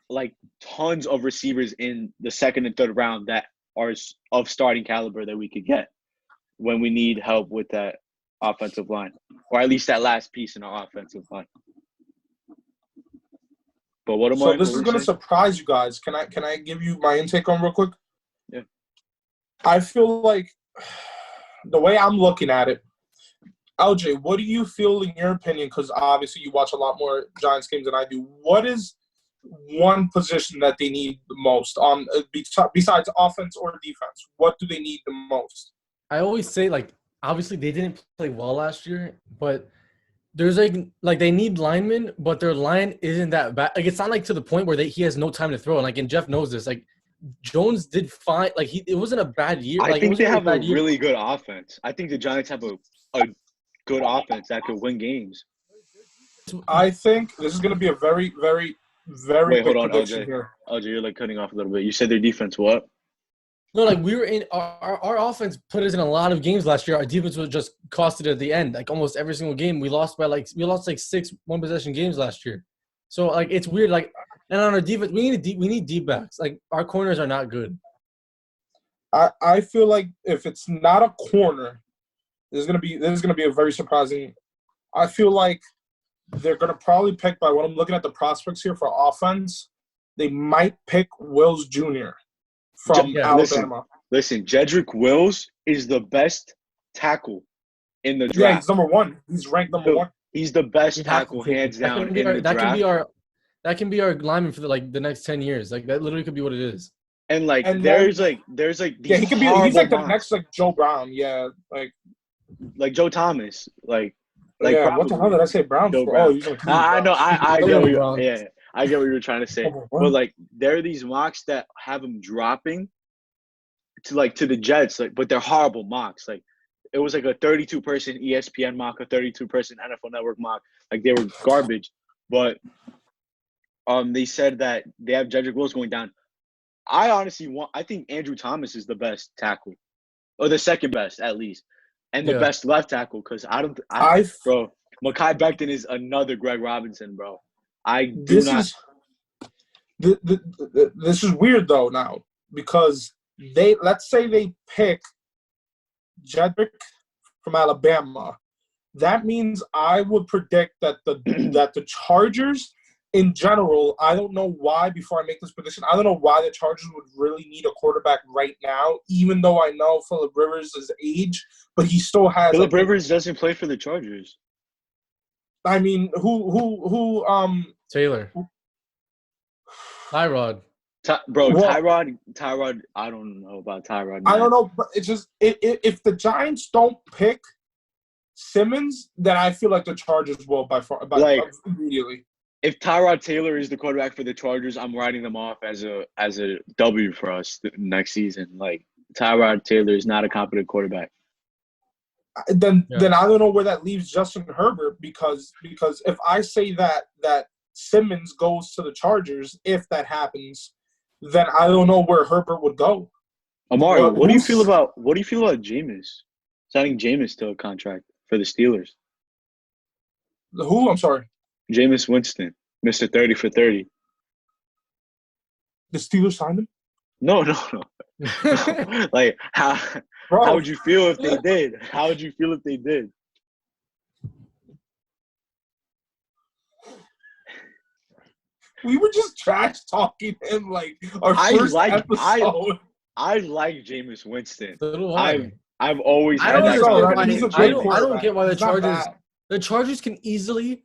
like tons of receivers in the second and third round that are of starting caliber that we could get when we need help with that offensive line, or at least that last piece in our offensive line. But what am I? So this is going to surprise you guys. Can I give you my intake on real quick? Yeah. I feel like the way I'm looking at it, LJ, what do you feel in your opinion? Because obviously you watch a lot more Giants games than I do. What is one position that they need the most on besides offense or defense? What do they need the most? I always say, like, obviously they didn't play well last year, but there's like they need linemen, but their line isn't that bad. Like, it's not like to the point where he has no time to throw. And like, and Jeff knows this. Like, Jones did fine. Like, it wasn't a bad year. I like, think they have a really good offense. I think the Giants have a good offense that could win games. I think this is going to be a very, very, very Wait, hold on, prediction LJ. here. LJ, you're like cutting off a little bit. You said their defense what? No, like, we were in our offense put us in a lot of games last year. Our defense was just costed at the end. Like, almost every single game we lost like 6 one-possession games last year. So like, it's weird. Like, and on our defense, we need deep backs. Like, our corners are not good. I feel like if it's not a corner, this is gonna be a very surprising. I feel like they're gonna probably pick, by what I'm looking at the prospects here for offense, they might pick Wills Jr. from Alabama. Listen, Jedrick Wills is the best tackle in the draft. Yeah, he's number one. He's ranked number one. He's the best tackle, hands down, in the draft. That can be our lineman for the next 10 years. Like, that literally could be what it is. And like, there's like these yeah, he could be. He's like the mocks. next like Joe Brown. Yeah, like Joe Thomas. Like yeah. What the hell did I say, Brown? Joe For? Brown. Oh, he's like I know. I get what Brown. I get what you were trying to say. But like, there are these mocks that have him dropping to the Jets. Like, but they're horrible mocks. Like, it was like a 32-person ESPN mock, a 32-person NFL Network mock. Like, they were garbage. But they said that they have Jedrick Wills going down. I think Andrew Thomas is the best tackle, or the second best at least, and the best left tackle. Because bro, Mekhi Becton is another Greg Robinson, bro. This is weird though now, because let's say they pick Jedrick from Alabama. That means I would predict that the Chargers, in general, I don't know why, before I make this prediction, I don't know why the Chargers would really need a quarterback right now, even though I know Phillip Rivers is age, but he still has. Phillip Rivers doesn't play for the Chargers. I mean, who Taylor. Tyrod. Tyrod, I don't know about Tyrod. I don't know, but it's just if the Giants don't pick Simmons, then I feel like the Chargers will immediately. If Tyrod Taylor is the quarterback for the Chargers, I'm writing them off as a W for us next season. Like, Tyrod Taylor is not a competent quarterback. Then I don't know where that leaves Justin Herbert, because if I say that Simmons goes to the Chargers, if that happens, then I don't know where Herbert would go. Amari, what do you feel about Jameis? Signing Jameis to a contract for the Steelers. Who? I'm sorry. Jameis Winston, Mr. 30 for 30. The Steelers signed him? No. Like, how would you feel if they did? How would you feel if they did? We were just trash talking him like our first episode. I like Jameis Winston. I've always had I that. don't get why the Chargers can easily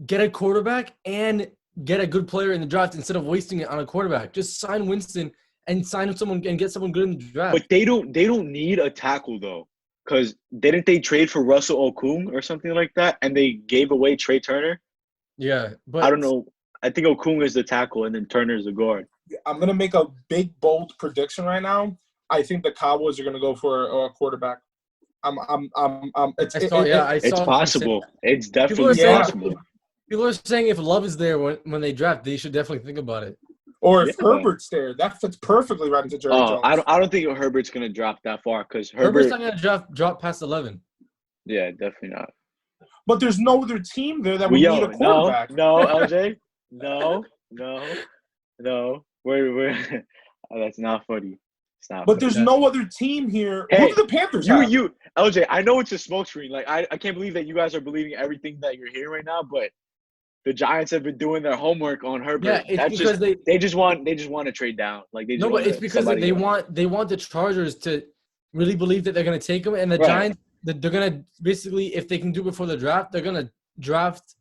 get a quarterback and get a good player in the draft instead of wasting it on a quarterback. Just sign Winston and sign someone and get someone good in the draft. But they don't need a tackle though, because didn't they trade for Russell Okung or something like that, and they gave away Trey Turner? Yeah, but I don't know. I think Okung is the tackle and then Turner is the guard. I'm gonna make a big bold prediction right now. I think the Cowboys are gonna go for a quarterback. It's possible. It's definitely possible. People are saying if Love is there when they draft, they should definitely think about it. Or if Yeah. Herbert's there, that fits perfectly right into Jerry Jones. I don't think Herbert's gonna drop that far because Herbert's Herbert. not gonna drop past 11. Yeah, definitely not. But there's no other team there that would need a No, quarterback. LJ, no. We're that's not funny. It's not. But funny. there's no other team here. Hey, Who do the Panthers have? You, LJ. I know it's a smokescreen. Like I can't believe that you guys are believing everything that you're hearing right now. But the Giants have been doing their homework on Herbert. Yeah, it's That's because just, they just want to trade down. Like they just no, but want it's because somebody else. they want the Chargers to really believe that they're gonna take him, and the Right. Giants that they're gonna basically, if they can do before the draft, they're gonna draft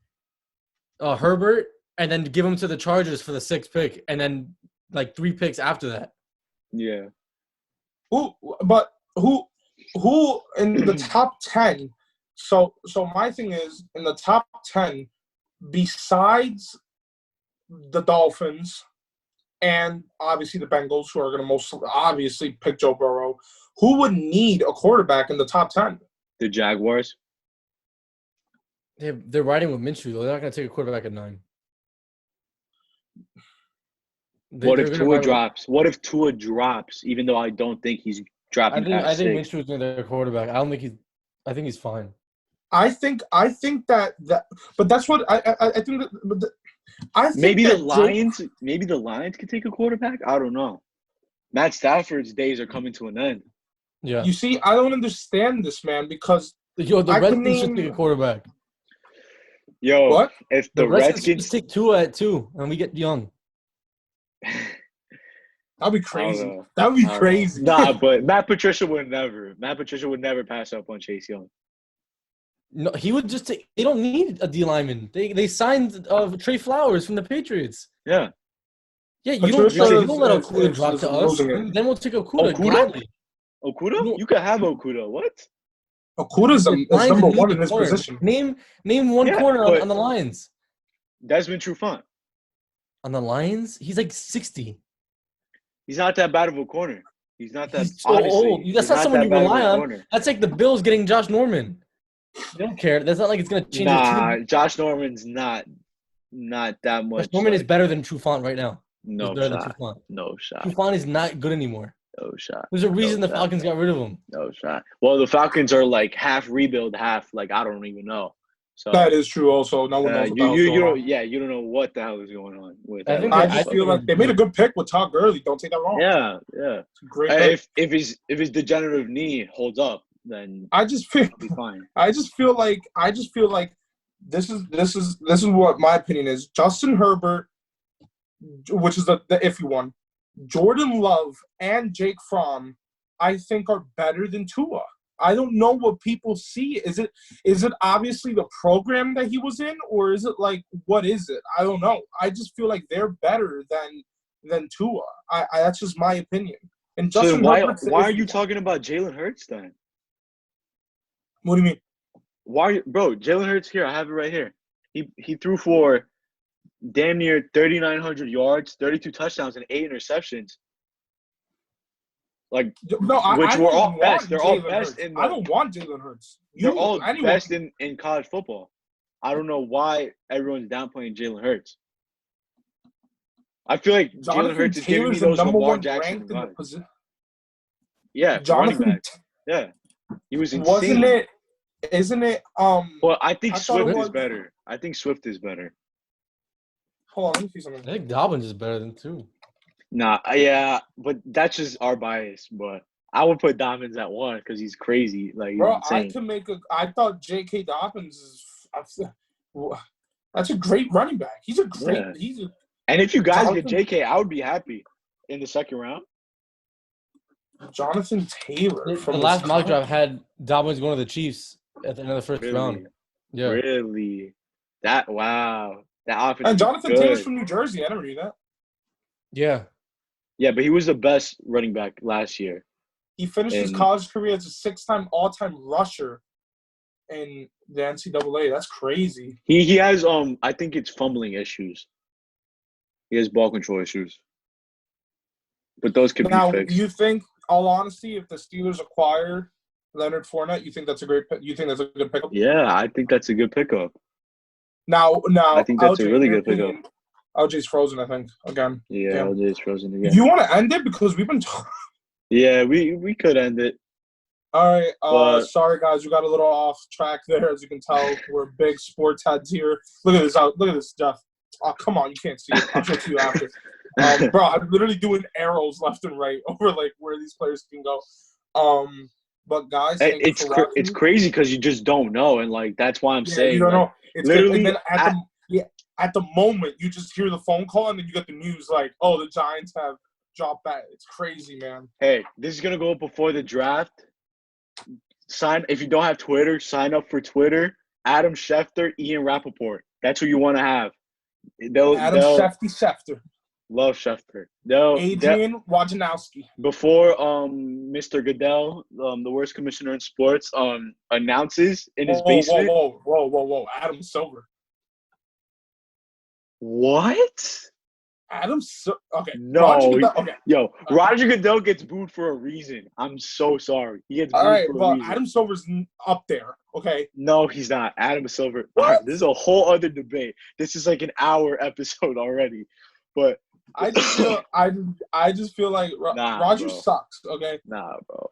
Herbert and then give him to the Chargers for the 6th pick, and then like 3 picks after that. Yeah. Who in the top 10? So my thing is, in the top 10, besides the Dolphins and obviously the Bengals, who are going to most obviously pick Joe Burrow, who would need a quarterback in the top 10? The Jaguars. They're riding with Minshew though. They're not gonna take a quarterback at 9. What if Tua drops? What if Tua drops? Even though I don't think he's dropping I past think 6. Minshew's gonna be their quarterback. I think he's fine. I think that but that's what I think that, but I think Maybe that the Lions could take a quarterback. I don't know. Matt Stafford's days are coming to an end. Yeah. You see, I don't understand this, man, because The I can Redskins should name- take a quarterback. Yo, what? if The the Redskins should Redskins, take Tua at 2, and we get Young. That'd be crazy. know. That'd be crazy. Nah, but Matt Patricia would never pass up on Chase Young. No, he would just take. They don't need a D lineman. They signed Trey Flowers from the Patriots. Yeah. Yeah, you Patricia don't let is- Okuda is- drop is to us. losing it. Then we'll take Okuda Okuda? gladly. Okuda? No. You could have Okuda. What? Okuda's is Lions number need one a in this corner. position. Name one Yeah, corner but- on the Lions. Desmond Trufant. On the Lions, he's like 60. He's not that bad of a corner. He's not that. He's so honestly, old. That's he's not someone that you bad of a rely on. corner. That's like the Bills getting Josh Norman. They don't care. That's not like it's gonna change your Nah, team. Josh Norman's not that much. Josh Norman is like, better than Trufant right now. no He's better than shot. Trufant. No shot. Trufant is not good anymore. No shot. There's a reason No the shot. Falcons got rid of him. No shot. Well, the Falcons are like half rebuild, half like I don't even know. So That is true. Also, no one knows what the hell's going on. you don't know what the hell is going on with. I think I I just think feel like they made a good pick with Todd Gurley. Don't take that wrong. Yeah. It's a great pick. If his degenerative knee holds up, then I just feel he'll be fine. I just feel like this is what my opinion is. Justin Herbert, which is the iffy one, Jordan Love and Jake Fromm, I think are better than Tua. I don't know what people see. Is it obviously the program that he was in, or is it like what is it? I don't know. I just feel like they're better than Tua. I that's just my opinion. And So Justin then Herbert's the why are iffy you one. talking about Jalen Hurts then? What do you mean? Bro, Jalen Hurts here. I have it right here. He threw for damn near 3,900 yards, 32 touchdowns, and 8 interceptions. Like No, Which I were don't all want best. They're all Jalen best Hurts. in the- I don't want Jalen Hurts. they're all anyone best can- in college football. I don't know why everyone's downplaying Jalen Hurts. I feel like Jalen Jonathan Hurts is giving me Taylor's the those number Lamar one Jackson ranked in the vibes. position. Yeah, running Jonathan, back. Yeah, he was insane. wasn't it? Isn't it? Well, I think I thought it Swift was- is better. I think Swift is better. Hold on, let me see I something. think Dobbins is better than 2. Nah, yeah, but that's just our bias. But I would put Dobbins at 1 because he's crazy. Like he's Bro, insane. I thought J.K. Dobbins is. That's a great running back. He's a great. Yeah. He's a And if you guys Jonathan- get JK, I would be happy in the second round. Jonathan Taylor. The from last mock Wisconsin. draft had Dobbins going to the Chiefs at the end of the first Really, round. Yeah. really. That offense. And is Jonathan good. Taylor's from New Jersey. I never knew that. Yeah. Yeah, but he was the best running back last year. He finished his And- college career as a 6-time all-time rusher in the NCAA. That's crazy. He has I think it's fumbling issues. He has ball control issues. But those could Now, be fixed. you think, all honesty, if the Steelers acquire Leonard Fournette, you think that's a great pick? You think that's a good pickup? Yeah, I think that's a good pickup. Now, I think that's a LJ, really in your good pickup. opinion, LJ's frozen, I think, again. Yeah, Yeah. LJ's frozen again. You want to end it because we've been talking. Yeah, we could end it. All right. But- Sorry, guys. We got a little off track there. As you can tell, we're big sports heads here. Look at this. Look at this, Jeff. Oh, come on. You can't see it. I'll show it to you after. Bro, I'm literally doing arrows left and right over like where these players can go. But guys, thank you for watching. It's crazy because you just don't know, and like that's why I'm saying you don't like, know. It's literally good. And then at the moment, you just hear the phone call, and then you get the news like, oh, the Giants have dropped back. It's crazy, man. hey, this is gonna go up before the draft. If you don't have Twitter, sign up for Twitter. Adam Schefter, Ian Rappaport. That's who you want to have. They'll Schefter. love Schefter. Adrian Wojnarowski. Before Mr. Goodell, the worst commissioner in sports, announces in his basement. Whoa. Adam Silver. What? Okay. No. Roger Goodell, okay. Yo, Roger Goodell gets booed for a reason. I'm so sorry. He gets booed All right, for a but reason. Adam Silver's up there, okay? No, he's not. Adam Silver. What? All right, this is a whole other debate. This is like an hour episode already. But I just feel like Roger bro. sucks, okay? Nah, bro.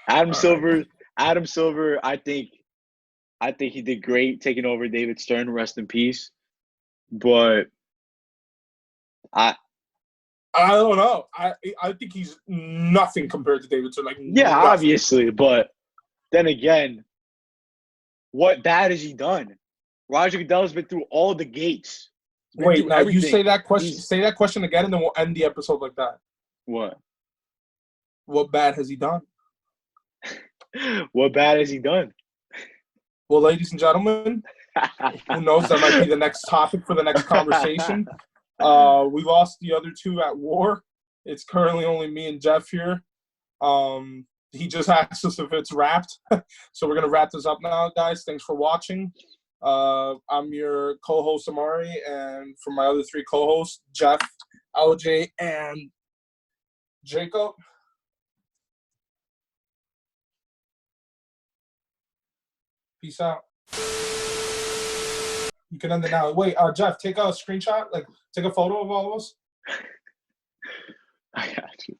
Adam Silver, I think he did great taking over David Stern, rest in peace. But I don't know. I think he's nothing compared to David Stern. Like, yeah, nothing. obviously. But then again, what bad has he done? Roger Goodell's been through all the gates. He's been Wait, through now you everything. say that question. Say that question again, and then we'll end the episode like that. What? What bad has he done? What bad has he done? Well, ladies and gentlemen, who knows? That might be the next topic for the next conversation. We lost the other two at war. It's currently only me and Jeff here. He just asked us if it's wrapped. So we're going to wrap this up now, guys. Thanks for watching. I'm your co-host, Amari, and for my other three co-hosts, Jeff, LJ, and Jacob. Peace out. You can end it now. Wait, Jeff, take a screenshot. Like, take a photo of all of us. I got you.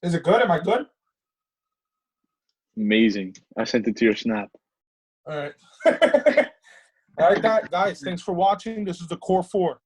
Is it good? Am I good? Amazing. I sent it to your snap. All right. All right, guys. Thanks for watching. This is the Core 4.